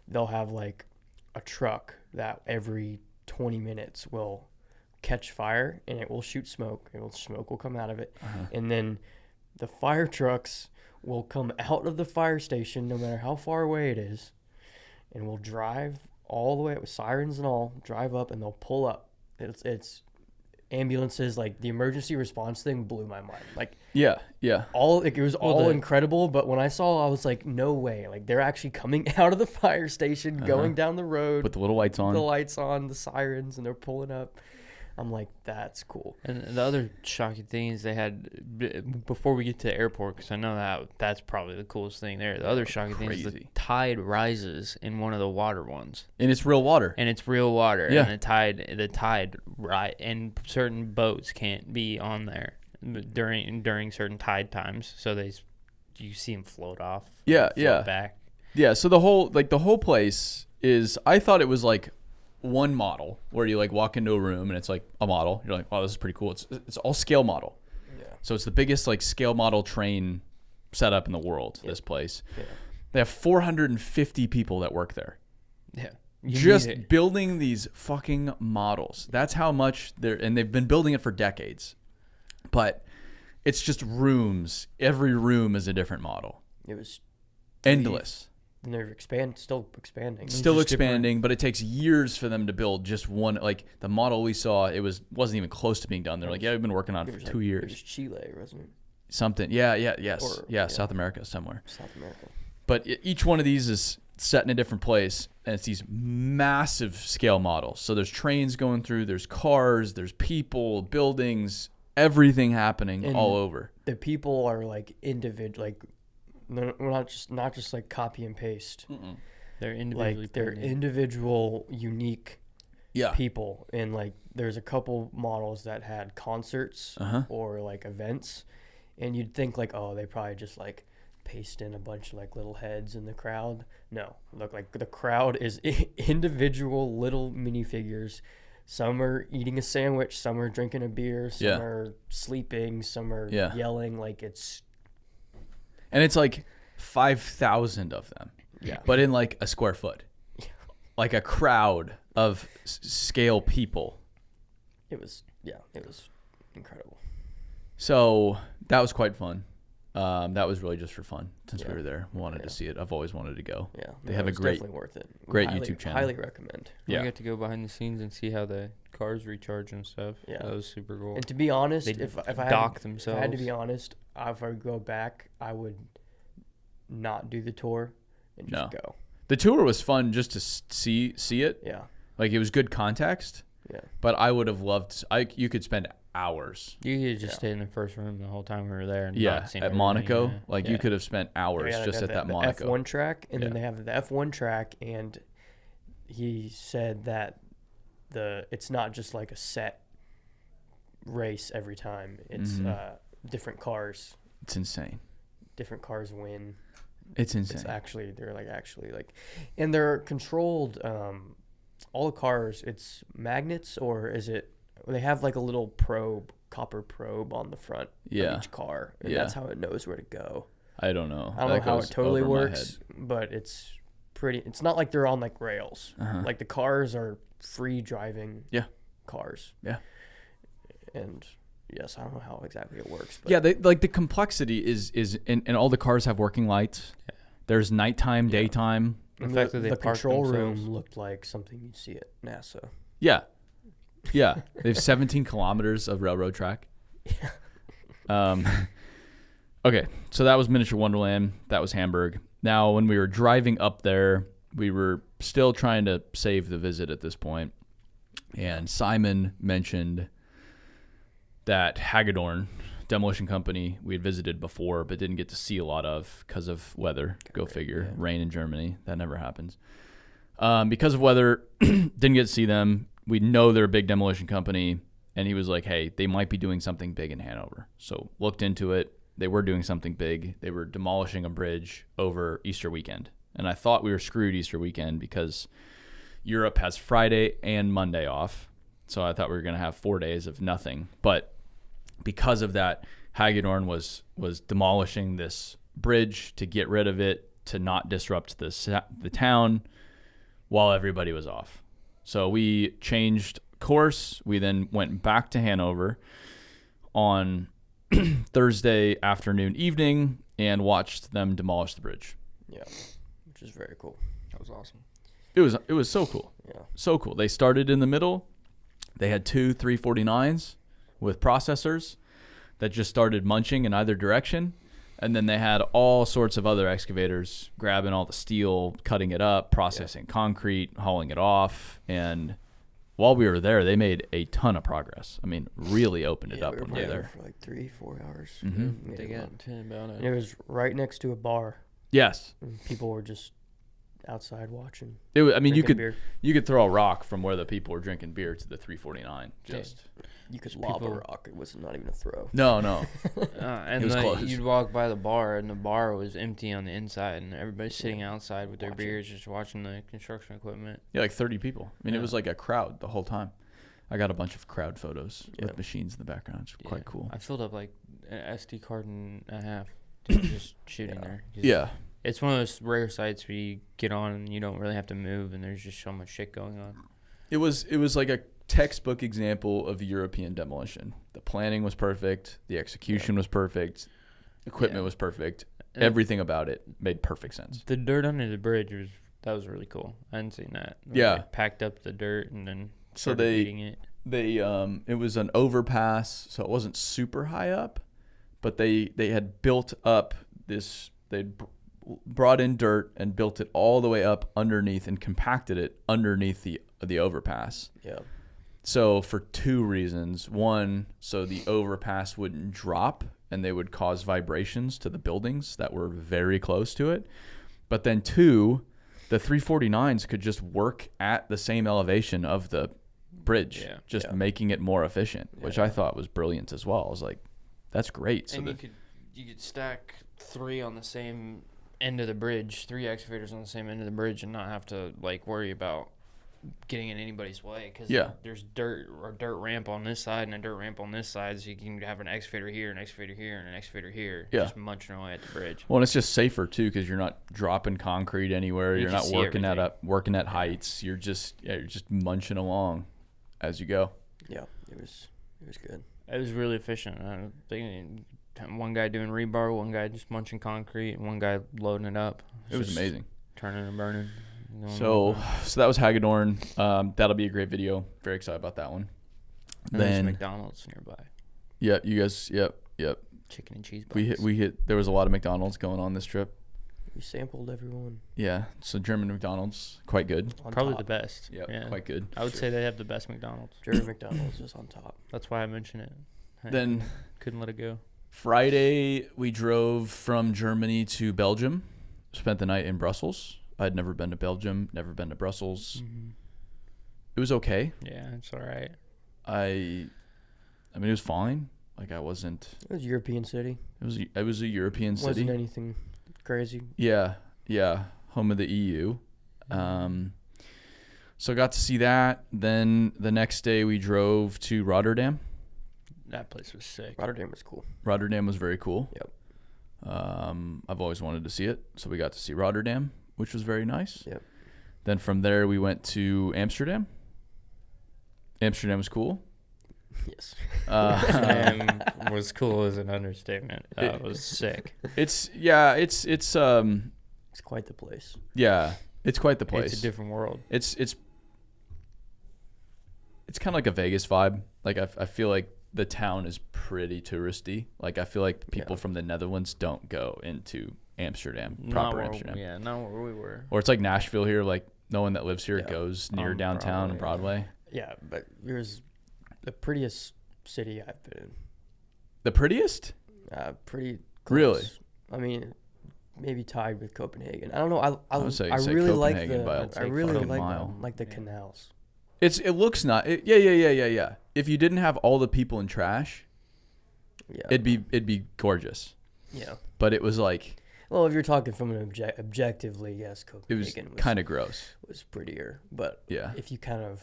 They'll have like a truck that every 20 minutes will catch fire and it will shoot smoke. Smoke will come out of it, and then the fire trucks will come out of the fire station no matter how far away it is, and will drive all the way up with sirens and all. Drive up and they'll pull up. It's ambulances. Like the emergency response thing blew my mind. Like Yeah. it was all incredible, but when I saw, I was like, no way. Like they're actually coming out of the fire station, going down the road, Put the little lights on. the sirens, and they're pulling up. I'm like, that's cool. And the other shocking thing is they had, before we get to the airport, because I know that's probably the coolest thing there. The other shocking thing is the tide rises in one of the water ones. And it's real water. And it's real water. Yeah. And the tide and certain boats can't be on there during certain tide times. So you see them float off. Yeah. Back. Yeah. So the whole place is, I thought it was like one model where you like walk into a room and it's like a model. You're like, wow, this is pretty cool. It's all scale model. Yeah. So it's the biggest like scale model train setup in the world. This place. Yeah. They have 450 people that work there. Yeah. Just building these fucking models. That's how much and they've been building it for decades. But it's just rooms. Every room is a different model. It was endless. And they're still expanding. Still expanding, but it takes years for them to build just one. Like the model we saw, wasn't even close to being done. They're like, yeah, we've been working on it for 2 years. It was Chile, wasn't it? Something. Yeah, South America somewhere. South America. But each one of these is set in a different place, and it's these massive scale models. So there's trains going through, there's cars, there's people, buildings, everything happening and all over. The people are like individual, like we're not just like copy and paste. Mm-mm. They're individually like they're individual, unique people. And like there's a couple models that had concerts or like events, and you'd think like, oh, they probably just like paste in a bunch of like little heads in the crowd. No, look, like the crowd is individual little minifigures. Some are eating a sandwich, some are drinking a beer, some are sleeping, some are yelling. Like it's like 5,000 of them. Yeah. But in like a square foot. Like a crowd of scale people. It was incredible. So that was quite fun. That was really just for fun since we were there. Wanted to see it. I've always wanted to go. Yeah. They have a great, definitely worth it. Great YouTube channel. Highly recommend. We got to go behind the scenes and see how the cars recharge and stuff. Yeah. That was super cool. And to be honest, if I had to be honest, if I would go back, I would not do the tour and just go. The tour was fun just to see it. Yeah. Like it was good context. Yeah. But I would have loved. You could spend hours. You could just stay in the first room the whole time we were there. And at Monaco, you could have spent hours just at that Monaco F1 track, and then they have the F1 track, and he said that it's not just like a set race every time. It's different cars. It's insane. Different cars win. It's insane. It's actually and they're controlled. All the cars, it's magnets, or is it? They have like a little copper probe on the front of each car, and that's how it knows where to go. I don't know. I don't know how it totally works, but it's pretty. It's not like they're on like rails. Like the cars are free driving. Cars. Yeah. And yes, I don't know how exactly it works. Yeah, But the complexity is and all the cars have working lights. Yeah. There's nighttime, daytime. The fact that the control room looked like something you'd see at NASA. Yeah. Yeah. They have 17 kilometers of railroad track. Okay, so that was Miniature Wonderland. That was Hamburg. Now, when we were driving up there, we were still trying to save the visit at this point. And Simon mentioned that Hagedorn demolition company we had visited before but didn't get to see a lot of because of weather. Go figure. Yeah. Rain in Germany. That never happens. Because of weather, didn't get to see them. We know they're a big demolition company. And he was like, hey, they might be doing something big in Hanover. So looked into it. They were doing something big. They were demolishing a bridge over Easter weekend. And I thought we were screwed Easter weekend because Europe has Friday and Monday off. So I thought we were going to have 4 days of nothing. But because of that, Hagedorn was demolishing this bridge to get rid of it, to not disrupt the town while everybody was off. So we changed course. We then went back to Hanover on Thursday afternoon, evening, and watched them demolish the bridge. Yeah, which is very cool. That was awesome. It was so cool. Yeah. So cool. They started in the middle. They had 2 349s with processors that just started munching in either direction. And then they had all sorts of other excavators grabbing all the steel, cutting it up, processing concrete, hauling it off. And while we were there, they made a ton of progress. I mean, really opened it up when we were there. For like 3-4 hours. Mm-hmm. They got 10 about it. And it was right next to a bar. Yes. And people were just outside watching. It was, I mean, you could throw a rock from where the people were drinking beer to the 349. Just you could lob a rock. It was not even a throw. No. And it was close. You'd walk by the bar, and the bar was empty on the inside, and everybody's sitting outside with their beers, just watching the construction equipment. Yeah, like 30 people. I mean, it was like a crowd the whole time. I got a bunch of crowd photos with machines in the background. It's quite cool. I filled up like an SD card and a half just shooting there. Yeah. It's one of those rare sites where you get on and you don't really have to move, and there's just so much shit going on. It was like a textbook example of European demolition. The planning was perfect. The execution was perfect. Equipment was perfect. And everything about it made perfect sense. The dirt under the bridge was really cool. I hadn't seen that. Yeah. Packed up the dirt and then eating it. It was an overpass, so it wasn't super high up, but they had built up this. They'd brought in dirt and built it all the way up underneath and compacted it underneath the overpass. Yeah. So for two reasons. One, so the overpass wouldn't drop and they would cause vibrations to the buildings that were very close to it. But then two, the 349s could just work at the same elevation of the bridge, making it more efficient, which I thought was brilliant as well. I was like, that's great. So and you could stack 3 on the same end of the bridge, 3 excavators on the same end of the bridge, and not have to like worry about getting in anybody's way, because there's dirt ramp on this side and a dirt ramp on this side, so you can have an excavator here, an excavator here, and an excavator here, just munching away at the bridge. Well, and it's just safer too, because you're not dropping concrete anywhere. You're not working at heights. You're just munching along as you go. Yeah, it was good. It was really efficient. One guy doing rebar, one guy just munching concrete, and one guy loading it up. It was amazing. Turning and burning. So that was Hagedorn. That'll be a great video. Very excited about that one. And then there's McDonald's nearby. Yeah, you guys. Yep. Chicken and cheese buns. We hit. There was a lot of McDonald's going on this trip. We sampled everyone. Yeah. So German McDonald's, quite good. Probably the best. Yep, yeah, quite good. I would say they have the best McDonald's. German McDonald's is on top. That's why I mentioned it. Then couldn't let it go. Friday we drove from Germany to Belgium. Spent the night in Brussels. I'd never been to Belgium, never been to Brussels. Mm-hmm. It was okay. Yeah, it's all right. I mean, it was fine. Like, I wasn't. It was a European city. It was a European city. Wasn't anything crazy. Yeah. Home of the EU. So got to see that. Then the next day we drove to Rotterdam. That place was sick. Rotterdam was cool. Rotterdam was very cool. Yep. I've always wanted to see it, so we got to see Rotterdam, which was very nice. Yep. Then from there we went to Amsterdam. Amsterdam was cool. Yes. Amsterdam was cool is an understatement. It was sick. It's quite the place. Yeah, it's quite the place. It's a different world. It's kind of like a Vegas vibe. Like I feel like the town is pretty touristy. Like I feel like people from the Netherlands don't go into Amsterdam, Amsterdam. Yeah, not where we were. Or it's like Nashville here. Like no one that lives here goes near downtown and Broadway. Yeah, but here's the prettiest city I've been in. The prettiest? Pretty close. Really? I mean, maybe tied with Copenhagen. I don't know. I would say really like the canals. It looks not. Yeah. If you didn't have all the people in trash, it'd be gorgeous. Yeah. But it was like. Well, if you're talking from an objectively, yes, Copenhagen was kind of gross. Was prettier, but if you kind of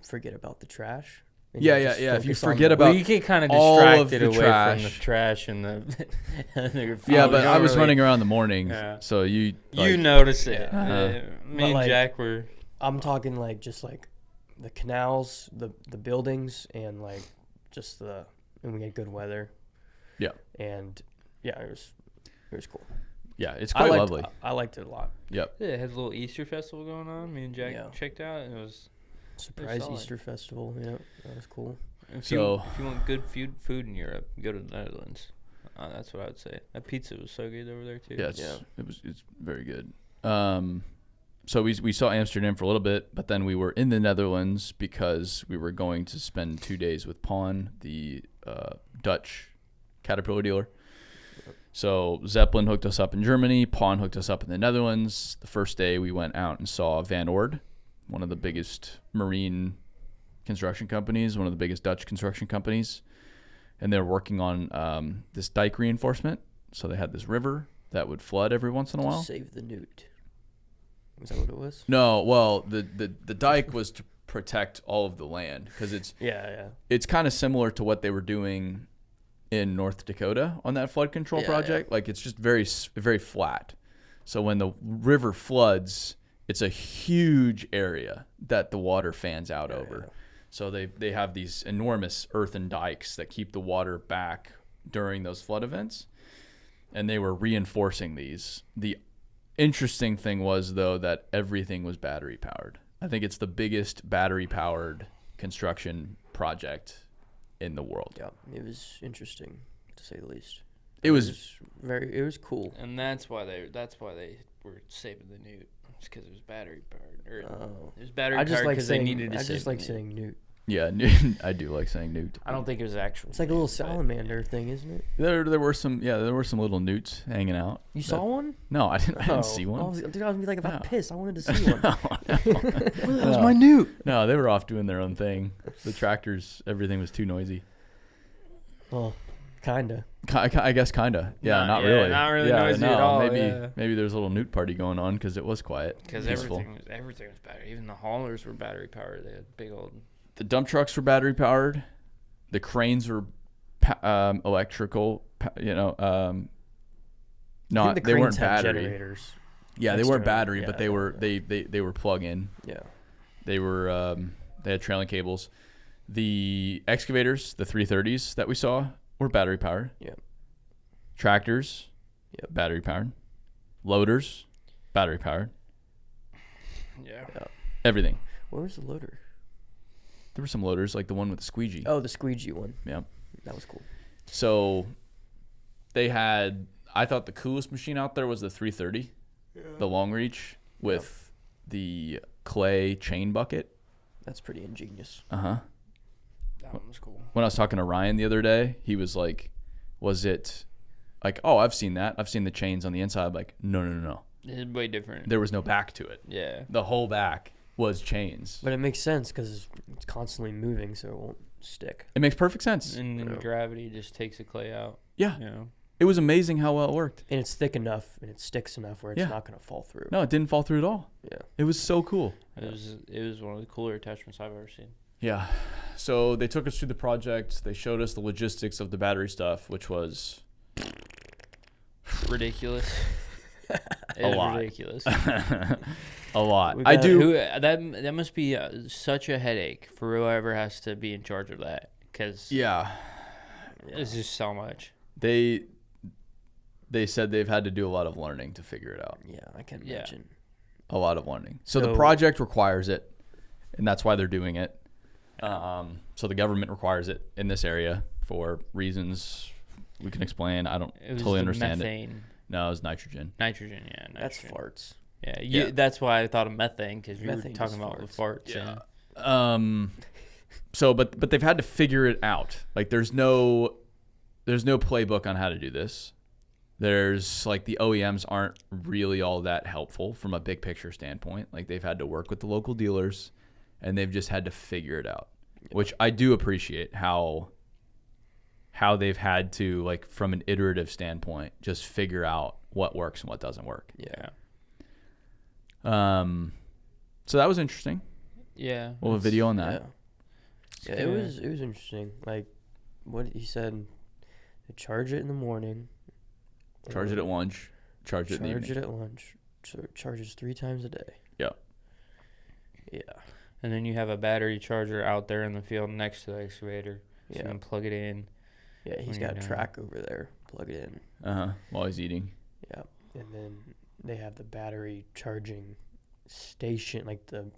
forget about the trash. Yeah. If you forget about, you get kind of distracted away from the trash and the. Yeah, but I was running around the morning, so you notice it. Me and Jack were. I'm talking like just like the canals, the buildings, and like just and we had good weather. Yeah. And it was cool. Yeah, it's quite lovely. I liked it a lot. Yep. Yeah, it had a little Easter festival going on. Me and Jack checked out, and it was surprise Easter festival. Yeah, that was cool. If you want good food in Europe, go to the Netherlands. That's what I would say. That pizza was so good over there too. Yeah, it's very good. So we saw Amsterdam for a little bit, but then we were in the Netherlands because we were going to spend 2 days with Pawn, the Dutch Caterpillar dealer. So Zeppelin hooked us up in Germany. Pawn hooked us up in the Netherlands. The first day we went out and saw Van Oord, one of the biggest marine construction companies, one of the biggest Dutch construction companies. And they're working on this dike reinforcement. So they had this river that would flood every once in a while. Save the newt. Was that what it was? No, well, the dike was to protect all of the land because it's kind of similar to what they were doing in North Dakota on that flood control project. Like it's just very, very flat. So when the river floods, it's a huge area that the water fans out over. So they have these enormous earthen dikes that keep the water back during those flood events. And they were reinforcing these. The interesting thing was, though, that everything was battery powered. I think it's the biggest battery powered construction project in the world. Yeah, it was interesting to say the least. It was cool. And that's why they were saving the Newt. It's because it was battery powered. It was battery powered because they needed to save. I just like saying Newt. Yeah, I do like saying Newt. I don't think it was actual. It's like a little salamander thing, isn't it? There were some little newts hanging out. You saw one? No, I didn't see one. I was like, if I piss, I wanted to see one. That was my Newt. No, they were off doing their own thing. The tractors, everything was too noisy. Well, kinda. I guess kinda. Yeah, not really. Not really noisy at all. Maybe there's a little newt party going on because it was quiet. Because everything was battery. Even the haulers were battery powered. They had big old. The dump trucks were battery powered. The cranes were electrical. Not they weren't battery. Generators. Yeah, they weren't battery, but they were plug-in. Yeah, they were. They had trailing cables. The excavators, the 330s that we saw, were battery powered. Yeah. Tractors, battery powered. Loaders, battery powered. Yeah. Everything. Where was the loader? There were some loaders, like the one with the squeegee. Oh, the squeegee one. Yeah. That was cool. So they had, I thought the coolest machine out there was the 330, the long reach with the clay chain bucket. That's pretty ingenious. Uh-huh. That one was cool. When I was talking to Ryan the other day, he was like, was it like, oh, I've seen that. I've seen the chains on the inside. I'm like, no. It's way different. There was no back to it. Yeah. The whole back was chains. But it makes sense because it's constantly moving, so it won't stick. It makes perfect sense. And then gravity just takes the clay out. Yeah. It was amazing how well it worked. And it's thick enough and it sticks enough where it's not going to fall through. No, it didn't fall through at all. Yeah. It was so cool. It was one of the cooler attachments I've ever seen. Yeah. So they took us through the project. They showed us the logistics of the battery stuff, which was ridiculous. A lot. Ridiculous. A lot. That must be such a headache for whoever has to be in charge of that, because it's just so much. They said they've had to do a lot of learning to figure it out. Yeah, I can imagine. A lot of learning. So the project requires it, and that's why they're doing it. So the government requires it in this area for reasons we can explain. I don't totally understand methane. it. No, it was nitrogen. Nitrogen. That's farts. Yeah, that's why I thought of methane, because we were Methane talking is about the farts. Yeah. So, but they've had to figure it out. Like, there's no playbook on how to do this. There's like the OEMs aren't really all that helpful from a big picture standpoint. Like, they've had to work with the local dealers, and they've just had to figure it out, which I do appreciate how they've had to, like, from an iterative standpoint, just figure out what works and what doesn't work. Yeah. So that was interesting. Yeah. We'll have a video on that. Yeah, it was interesting. Like what he said, they charge it in the morning. Charge it at lunch. Charge it in the evening. Charge it at lunch. So it charges 3 times a day. Yeah. Yeah. And then you have a battery charger out there in the field next to the excavator. So you can plug it in. Yeah, he's got a track over there. Plug it in. While he's eating. Yeah. And then they have the battery charging station, like the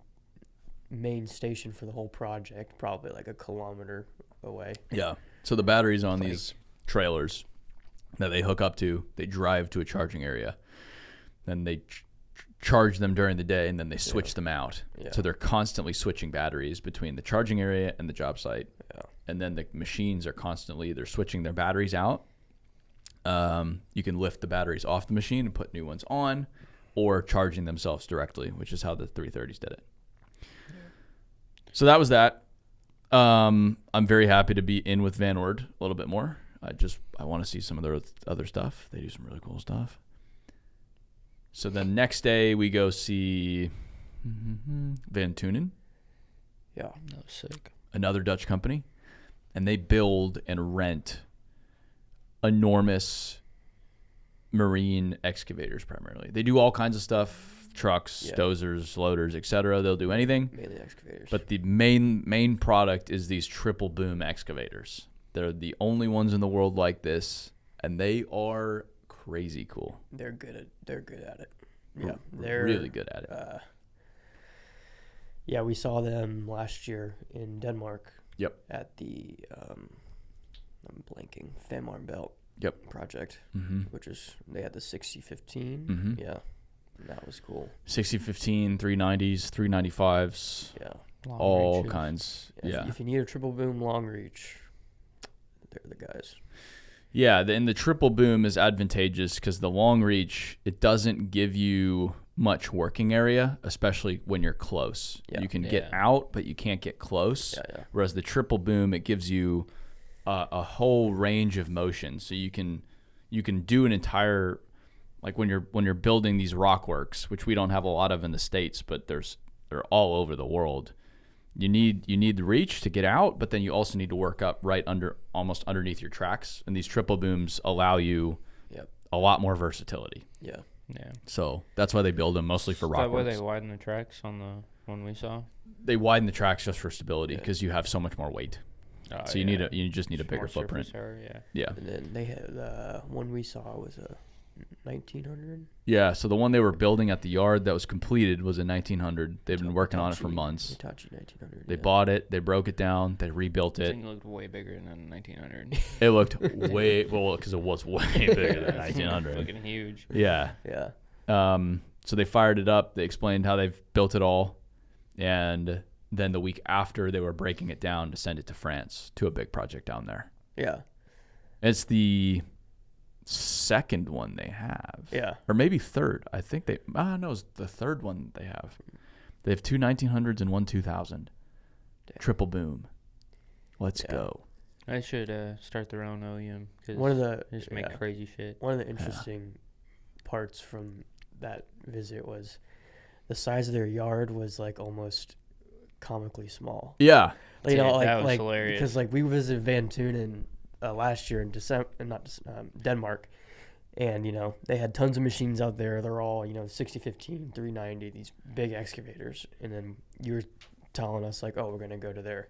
main station for the whole project, probably like a kilometer away. Yeah. So the battery's on these trailers that they hook up to. They drive to a charging area. Then they charge them during the day, and then they switch them out. Yeah. So they're constantly switching batteries between the charging area and the job site. Yeah. And then the machines are constantly either switching their batteries out. You can lift the batteries off the machine and put new ones on, or charging themselves directly, which is how the 330s did it. Yeah. So that was that. I'm very happy to be in with Van Ord a little bit more. I want to see some of their other stuff. They do some really cool stuff. So then next day we go see Van Tunen. Yeah, that was sick. Another Dutch company, and they build and rent enormous marine excavators primarily. They do all kinds of stuff, trucks, dozers, loaders, etc. They'll do anything. Mainly excavators. But the main product is these triple boom excavators. They're the only ones in the world like this, and they are crazy cool. They're good at it. Yeah, they're really good at it. Yeah, we saw them last year in Denmark. Yep. At the I'm blanking Fehmarn Belt. Yep. Project, which is they had the 6015. Yeah, and that was cool. 6015, 390s, 395s. Yeah. Long all reaches. kinds. Yeah. If you need a triple boom long reach, they're the guys. Yeah, and the triple boom is advantageous because the long reach, it doesn't give you much working area, especially when you're close. Yeah. You can get out, but you can't get close. Yeah. Whereas the triple boom, it gives you a whole range of motion. So you can do an entire, like when you're building these rock works, which we don't have a lot of in the States, but they're all over the world. You need the reach to get out, but then you also need to work up almost underneath your tracks. And these triple booms allow you a lot more versatility. Yeah. Yeah. So that's why they build them mostly for rock That way works. they widen the tracks on the one we saw. They widen the tracks just for stability because you have so much more weight. Oh, So you just need a bigger More footprint. surface area, Yeah. And then they had the one we saw was a 1900. Yeah. So the one they were building at the yard that was completed was a 1900. They've been working on it for months. Hitachi 1900. They bought it. They broke it down. They rebuilt I it. think it looked way bigger than 1900. It looked way because it was way bigger than 1900. Fucking huge. Yeah. Yeah. So they fired it up. They explained how they've built it all, and then the week after they were breaking it down to send it to France to a big project down there. Yeah. It's the second one they have. Yeah. Or maybe third. I think no, it's the third one they have. They have two 1900s and one 2000. Damn. Triple boom. Let's go. I should start their own OEM because One of the they just make crazy shit. One of the interesting parts from that visit was the size of their yard was like almost comically small. Yeah. Like, That was hilarious. Because like we visited Van Tunen last year in December, Denmark, and they had tons of machines out there. They're all 6015, 390, these big excavators. And then you were telling us like, oh, we're gonna go to their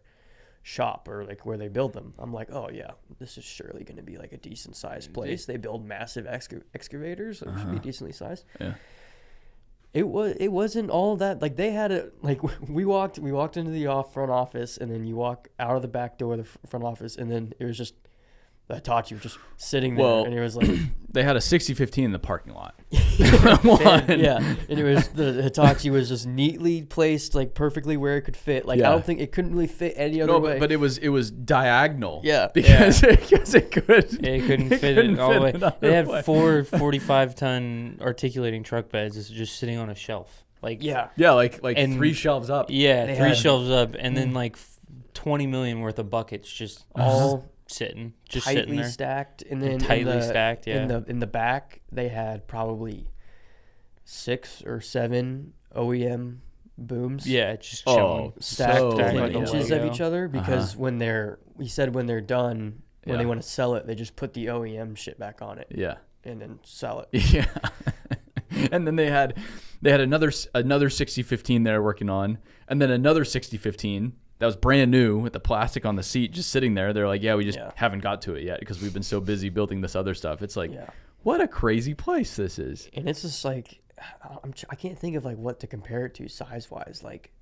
shop or like where they build them. I'm like, oh yeah, this is surely gonna be like a decent sized place. They build massive excavators, so it should be decently sized. Yeah. It wasn't all that. Like they had it. Like we walked into the front office, and then you walk out of the back door of the front office, and then it was just the Hitachi was just sitting there, and it was like they had a 6015 in the parking lot. and it was the Hitachi was just neatly placed, like perfectly where it could fit. Like I don't think it couldn't really fit any other way. But it was diagonal. Yeah, because it couldn't. Yeah, it couldn't fit it all the way. They had way. 4 45-ton articulating truck beds just sitting on a shelf. Like yeah, like and 3 shelves up. Yeah, They 3 had- shelves up, and then like 20 million worth of buckets just all sitting tightly there. stacked, and then Tightly stacked, yeah. In the back, they had probably 6 or 7 OEM booms. Yeah, just chilling. Stacked so within like a inches of Lego. each other because when they're done, when they Yeah. want to sell it, they just put the OEM shit back on it Yeah. and then sell it. Yeah. And then they had another 6015 they're working on, and then another 6015 that was brand new with the plastic on the seat just sitting there. They're like, we just haven't got to it yet because we've been so busy building this other stuff. It's like, what a crazy place this is. And it's just like, I can't think of like what to compare it to size wise. Like,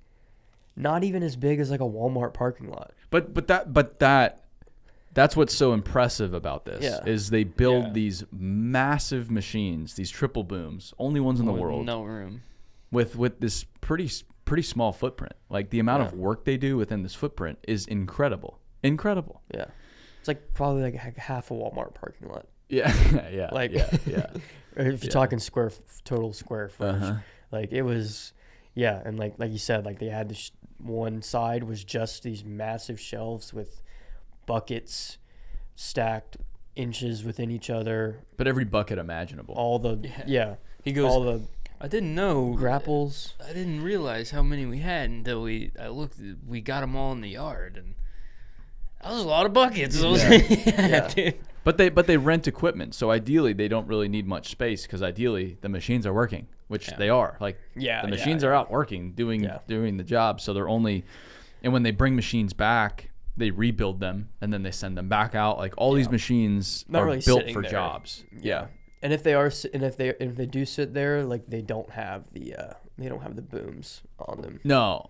not even as big as like a Walmart parking lot. But that's what's so impressive about this is they build these massive machines, these triple booms, only ones in the world, No room. with this pretty small footprint. Like the amount of work they do within this footprint is incredible. Incredible. Yeah. It's like probably like half a Walmart parking lot. Yeah. Yeah. Like, yeah. Or if you're talking total square footage, like it was, and like you said, like they had this one side was just these massive shelves with buckets stacked inches within each other. But every bucket imaginable. All the He goes, all the I didn't know grapples. I didn't realize how many we had until we got them all in the yard, and that was a lot of buckets. Yeah. Dude. But they rent equipment, so ideally they don't really need much space because ideally the machines are working, which they are. Like the machines are out working, doing the job. So they're only, and when they bring machines back, they rebuild them and then they send them back out. Like all these machines are really built for jobs. Yeah. And if they do sit there, like they don't have the booms on them. No.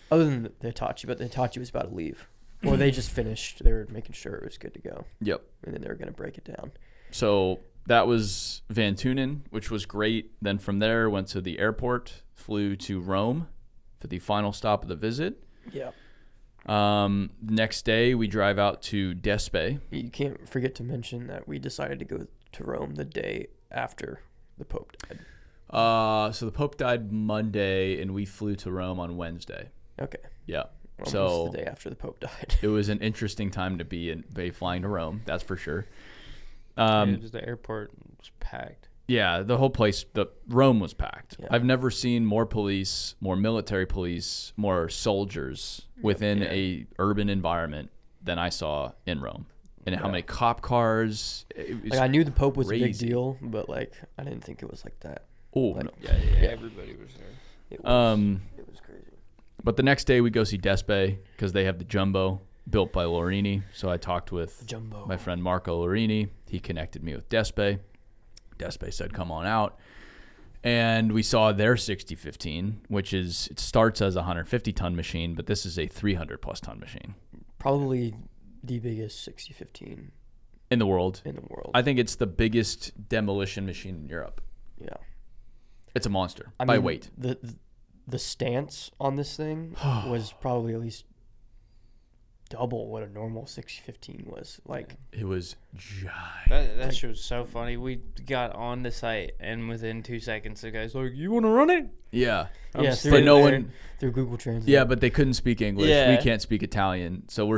Other than the Hitachi, but the Hitachi was about to leave. Or they just finished. They were making sure it was good to go. Yep. And then they were going to break it down. So that was Van Tunen, which was great. Then from there, went to the airport, flew to Rome for the final stop of the visit. Yeah. Next day, we drive out to Despe. You can't forget to mention that we decided to go to Rome the day after the Pope died. So the Pope died Monday, and we flew to Rome on Wednesday. Okay. Yeah. Almost so the day after the Pope died. It was an interesting time to be flying to Rome. That's for sure. The airport was packed. Yeah, the whole place, Rome was packed. Yeah. I've never seen more police, more military police, more soldiers within a urban environment than I saw in Rome. And how many cop cars. I knew the Pope was a big deal, but I didn't think it was like that. Oh, no. Yeah, everybody was there. It was crazy. But the next day we go see Despe because they have the Jumbo built by Lorini. So I talked with my friend Marco Lorini. He connected me with Despe. Despe said, come on out. And we saw their 6015, which it starts as a 150-ton machine, but this is a 300-plus ton machine. Probably the biggest 6015 in the world. I think it's the biggest demolition machine in Europe. Yeah. It's a monster by weight. The stance on this thing was probably at least double what a normal 6015 was. It was giant. That shit was so funny. We got on the site, and within 2 seconds, the guy's like, "You want to run it?" Yeah. But no one through Google Translate. Yeah, but they couldn't speak English. Yeah. We can't speak Italian, so we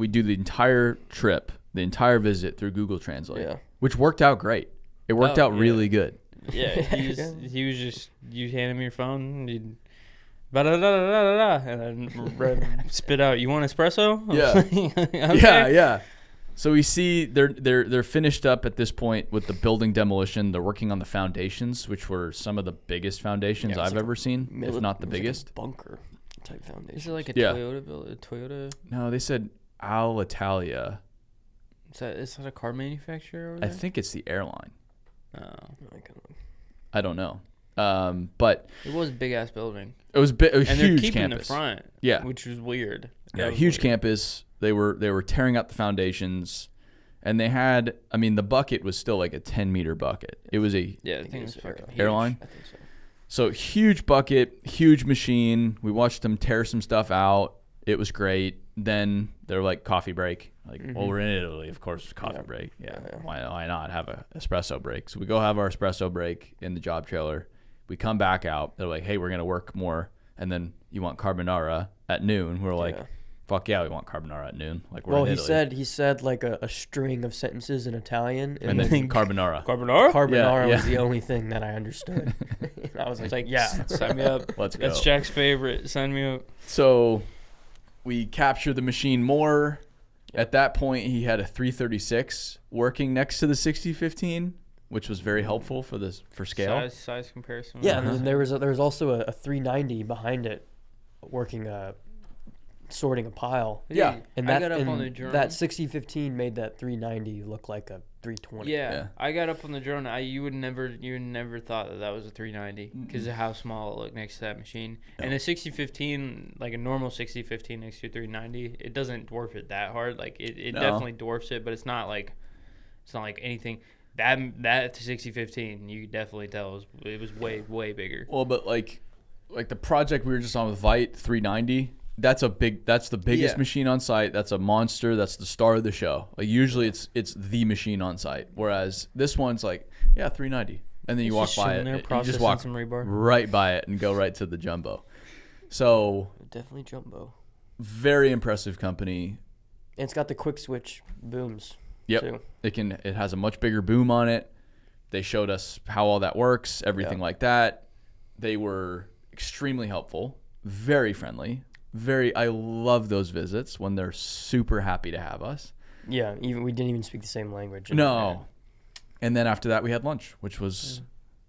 do the entire trip, the entire visit through Google Translate, which worked out great. It worked out really good. Yeah, he was just, you hand him your phone, you'd and then spit out, "You want espresso?" Yeah. Okay. Yeah. So we see they're finished up at this point with the building demolition. They're working on the foundations, which were some of the biggest foundations I've ever seen, if not the biggest. Bunker type foundation. Is it like a Toyota? No, they said Alitalia. Is that a car manufacturer over there? I think it's the airline. Oh. I don't know. But it was a big ass building. It was a and huge they're keeping campus. the front, which was weird. Yeah, huge campus. They were tearing out the foundations, and they had. I mean, the bucket was still like a 10-meter bucket. It was a I think it was fucking huge. Airline. I think so. So huge bucket, huge machine. We watched them tear some stuff out. It was great. Then they're like, coffee break. Well, we're in Italy, of course, coffee break. Yeah. Why not have an espresso break? So we go have our espresso break in the job trailer. We come back out. They're like, hey, we're going to work more. And then you want carbonara at noon. We're like, fuck yeah, we want carbonara at noon. Like, we're in Italy. he said like a string of sentences in Italian. And then carbonara. Carbonara was the only thing that I understood. I was like, sign me up. Let's go. That's Jack's favorite. Sign me up. So we capture the machine more. At that point, he had a 336 working next to the 6015, which was very helpful for scale. Size comparison. Yeah, and there was also a 390 behind it, working sorting a pile. Yeah, and that on the drone. That 6015 made that 390 look like a 320. Yeah. I got up on the drone. You would never thought that was a 390 because of how small it looked next to that machine. No. And a 6015, like a normal 6015 next to a 390, it doesn't dwarf it that hard. Like it definitely dwarfs it, but it's not like anything. That 6015, you could definitely tell it was way bigger. Well, but like the project we were just on with Vite 390. That's the biggest machine on site. That's a monster. That's the star of the show. Like usually it's the machine on site. Whereas this one's like, 390. And then you walk by it. You just walk right by it and go right to the Jumbo. So definitely Jumbo. Very impressive company. And it's got the quick switch booms. Yep. Too. It has a much bigger boom on it. They showed us how all that works, everything like that. They were extremely helpful, very friendly. I love those visits when they're super happy to have us. Yeah, even we didn't even speak the same language. No. And then after that, we had lunch, which was...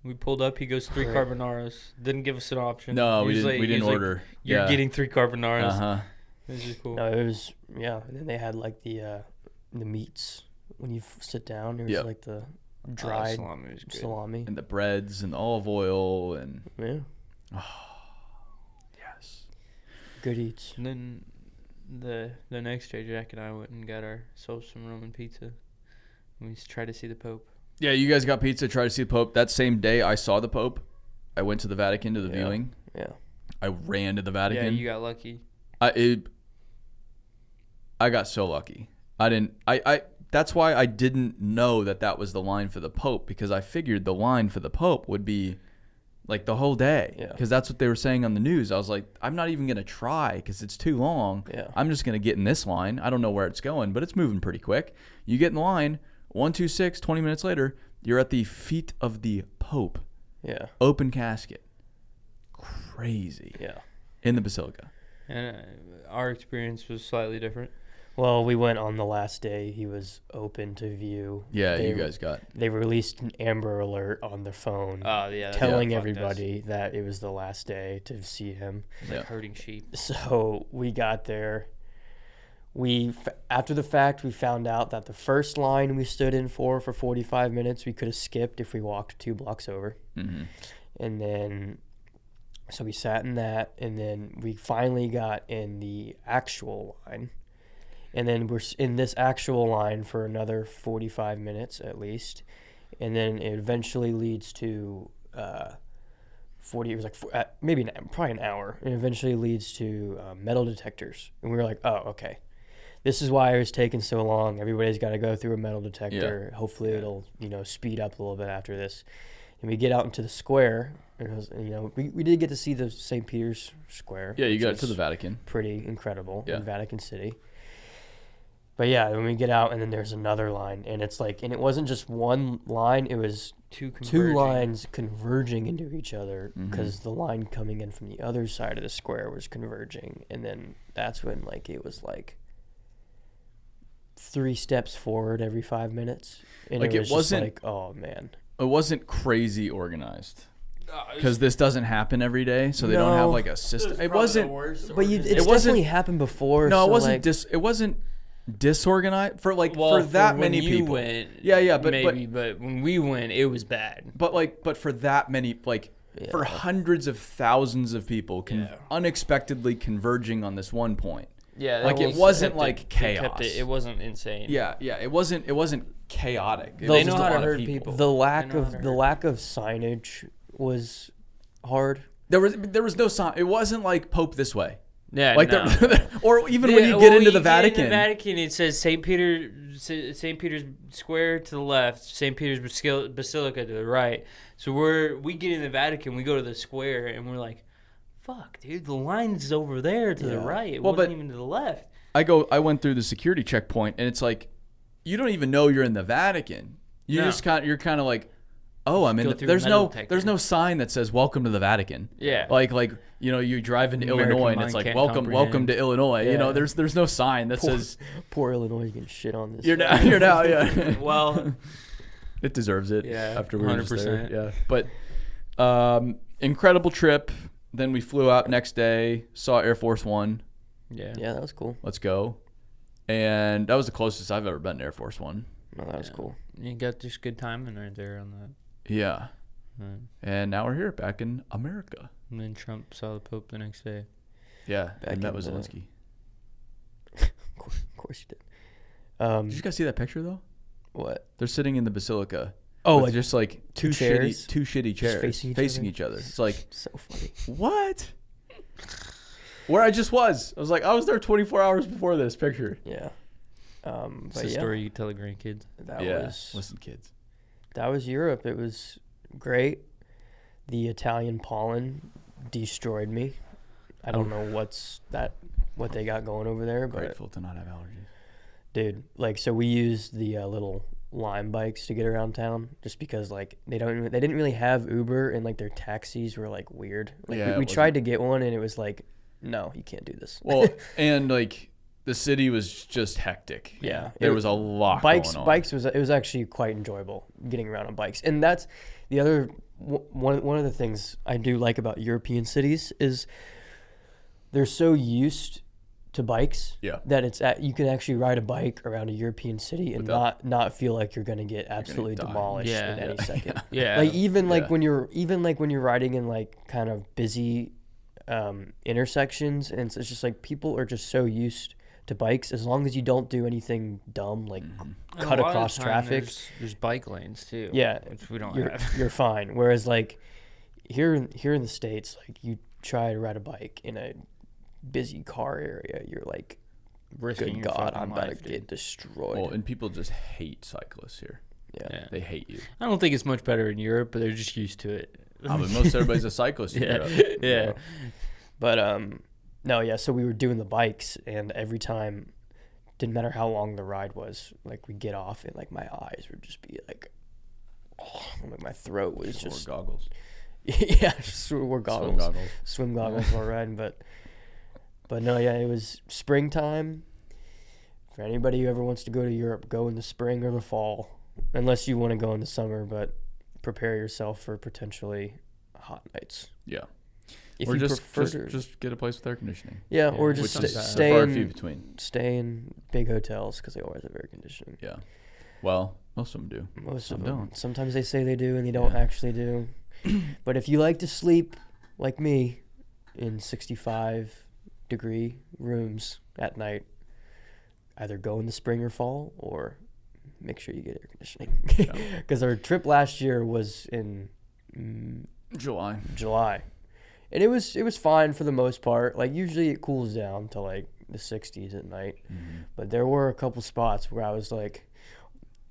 We pulled up. He goes 3 carbonaras. Didn't give us an option. No, we didn't order. Like, You're getting 3 carbonaras. Uh-huh. This is cool. No, it was, yeah. And then they had like the meats when you sit down. It was like the dried salami was good. salami. And the breads and the olive oil and... Yeah. Oh, yes. Good eats. And then the next day, Jack and I went and got ourselves some Roman pizza. We tried to see the Pope. Yeah, you guys got pizza, tried to see the Pope. That same day I saw the Pope, I went to the Vatican to the viewing. Yeah. I ran to the Vatican. Yeah, you got lucky. I got so lucky. That's why I didn't know that was the line for the Pope, because I figured the line for the Pope would be like the whole day. Yeah. Because that's what they were saying on the news. I was like, I'm not even going to try because it's too long. Yeah. I'm just going to get in this line. I don't know where it's going, but it's moving pretty quick. You get in the line, 126, 20 minutes later, you're at the feet of the Pope. Yeah. Open casket. Crazy. Yeah. In the Basilica. And our experience was slightly different. Well, we went on the last day. He was open to view. Yeah, you guys got... They released an Amber Alert on their phone. Oh, yeah. Telling everybody that it was the last day to see him. It's like herding sheep. So we got there. After the fact, we found out that the first line we stood in for 45 minutes, we could have skipped if we walked 2 blocks over. Mm-hmm. And then, so we sat in that, and then we finally got in the actual line. And then we're in this actual line for another 45 minutes at least. And then it eventually leads to 40, it was like probably an hour. And eventually leads to metal detectors. And we were like, oh, okay. This is why it was taking so long. Everybody's got to go through a metal detector. Yeah. Hopefully it'll, speed up a little bit after this. And we get out into the square. And it was, we did get to see the St. Peter's Square. Yeah, you got to the Vatican. Pretty incredible in Vatican City. But yeah, when we get out, and then there's another line, and it's like, and it wasn't just one line; it was two lines converging into each other, because the line coming in from the other side of the square was converging, and then that's when it was 3 steps forward every 5 minutes, and it wasn't oh man, it wasn't crazy organized. Because this doesn't happen every day, so they don't have a system. It wasn't, but it's definitely happened before. No, so it wasn't. It wasn't disorganized for that many people. Went, but when we went, it was bad. But for that many, for hundreds of thousands of people unexpectedly converging on this one point. Yeah, it wasn't chaos. It wasn't insane. Yeah, it wasn't chaotic. They know how to herd people. The lack of signage was hard. There was no sign. It wasn't like Pope this way. Yeah, or even when you get into the Vatican. In the Vatican, it says St. Peter's Square to the left, St. Peter's Basilica to the right. So we get in the Vatican, we go to the square, and we're like, "Fuck, dude, the line's over there to the right. It wasn't even to the left." I went through the security checkpoint, and it's like, you don't even know you're in the Vatican. You're kind of like, oh, I'm in. There's no sign that says "Welcome to the Vatican." Yeah, you drive into Illinois and it's like welcome to Illinois. Yeah. There's no sign that says poor Illinois is getting shit on this. You're now, yeah. Well, it deserves it. Yeah, after we were 100%. just there. Yeah, but incredible trip. Then we flew out next day, saw Air Force One. Yeah, that was cool. Let's go, and that was the closest I've ever been to Air Force One. No, that was cool. You got just good timing right there on that. Yeah. Right. And now we're here, back in America. And then Trump saw the Pope the next day. Yeah, and met with Zelensky. Of course you did. Did you guys see that picture, though? What? They're sitting in the Basilica. Oh, with just two shitty chairs facing each other. It's like, so funny. What? Where I just was. I was there 24 hours before this picture. Yeah. It's a story you tell the grandkids. Listen, kids. That was Europe. It was great. The Italian pollen destroyed me. I don't know what they got going over there, but Grateful to not have allergies. Dude, so we used the little Lime bikes to get around town, just because they didn't really have Uber, and their taxis were weird. We tried to get one, and it was no, you can't do this. Well, and the city was just hectic. Yeah. There was a lot going on. It was actually quite enjoyable getting around on bikes. And that's the other one of the things I do like about European cities is they're so used to bikes that you can actually ride a bike around a European city and not feel like you're going to get absolutely demolished in any second. Yeah. Like even when you're riding in like kind of busy intersections, and it's just like people are just so used to bikes, as long as you don't do anything dumb like cut across traffic. There's bike lanes too. Yeah, which we don't have. You're fine. Whereas like here in the States, like you try to ride a bike in a busy car area, you're like, risking good your God, I'm about life, to get destroyed. Well, and people just hate cyclists here. Yeah. They hate you. I don't think it's much better in Europe, but they're just used to it. But most everybody's a cyclist in Europe. Yeah. But no, yeah. So we were doing the bikes, and every time, didn't matter how long the ride was, like we get off, and like my eyes would just be like, like my throat was just goggles. Yeah, just wore goggles, swim goggles while riding. But no, yeah, it was springtime. For anybody who ever wants to go to Europe, go in the spring or the fall, unless you want to go in the summer. But prepare yourself for potentially hot nights. Yeah. If or you just get a place with air conditioning. Yeah, or just stay in big hotels because they always have air conditioning. Yeah. Well, most of them do. Most of them don't. Sometimes they say they do and they don't actually do. But if you like to sleep like me in 65-degree rooms at night, either go in the spring or fall, or make sure you get air conditioning. Because our trip last year was in July. And it was fine for the most part. Like usually it cools down to like the 60s at night. Mm-hmm. But there were a couple spots where I was like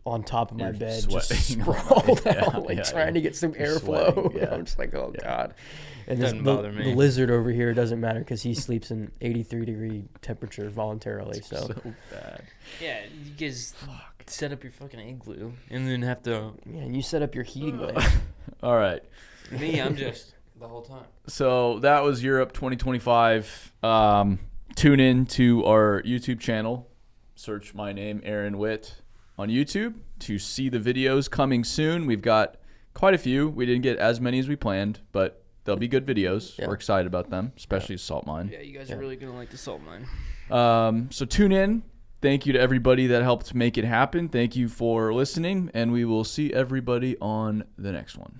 on top of my bed, just sprawled out, trying to get some airflow. Yeah. I'm just like, oh God. And the lizard over here doesn't matter because he sleeps in 83-degree temperature voluntarily. So bad. Yeah, you guys set up your fucking igloo and then have to. Yeah, and you set up your heating lamp. All right. Me, I'm just the whole time. So that was Europe 2025. Tune in to our YouTube channel. Search my name, Aaron Witt, on YouTube to see the videos coming soon. We've got quite a few. We didn't get as many as we planned, but they'll be good videos. Yeah. We're excited about them, especially Salt Mine. Yeah, you guys are really going to like the Salt Mine. So tune in. Thank you to everybody that helped make it happen. Thank you for listening, and we will see everybody on the next one.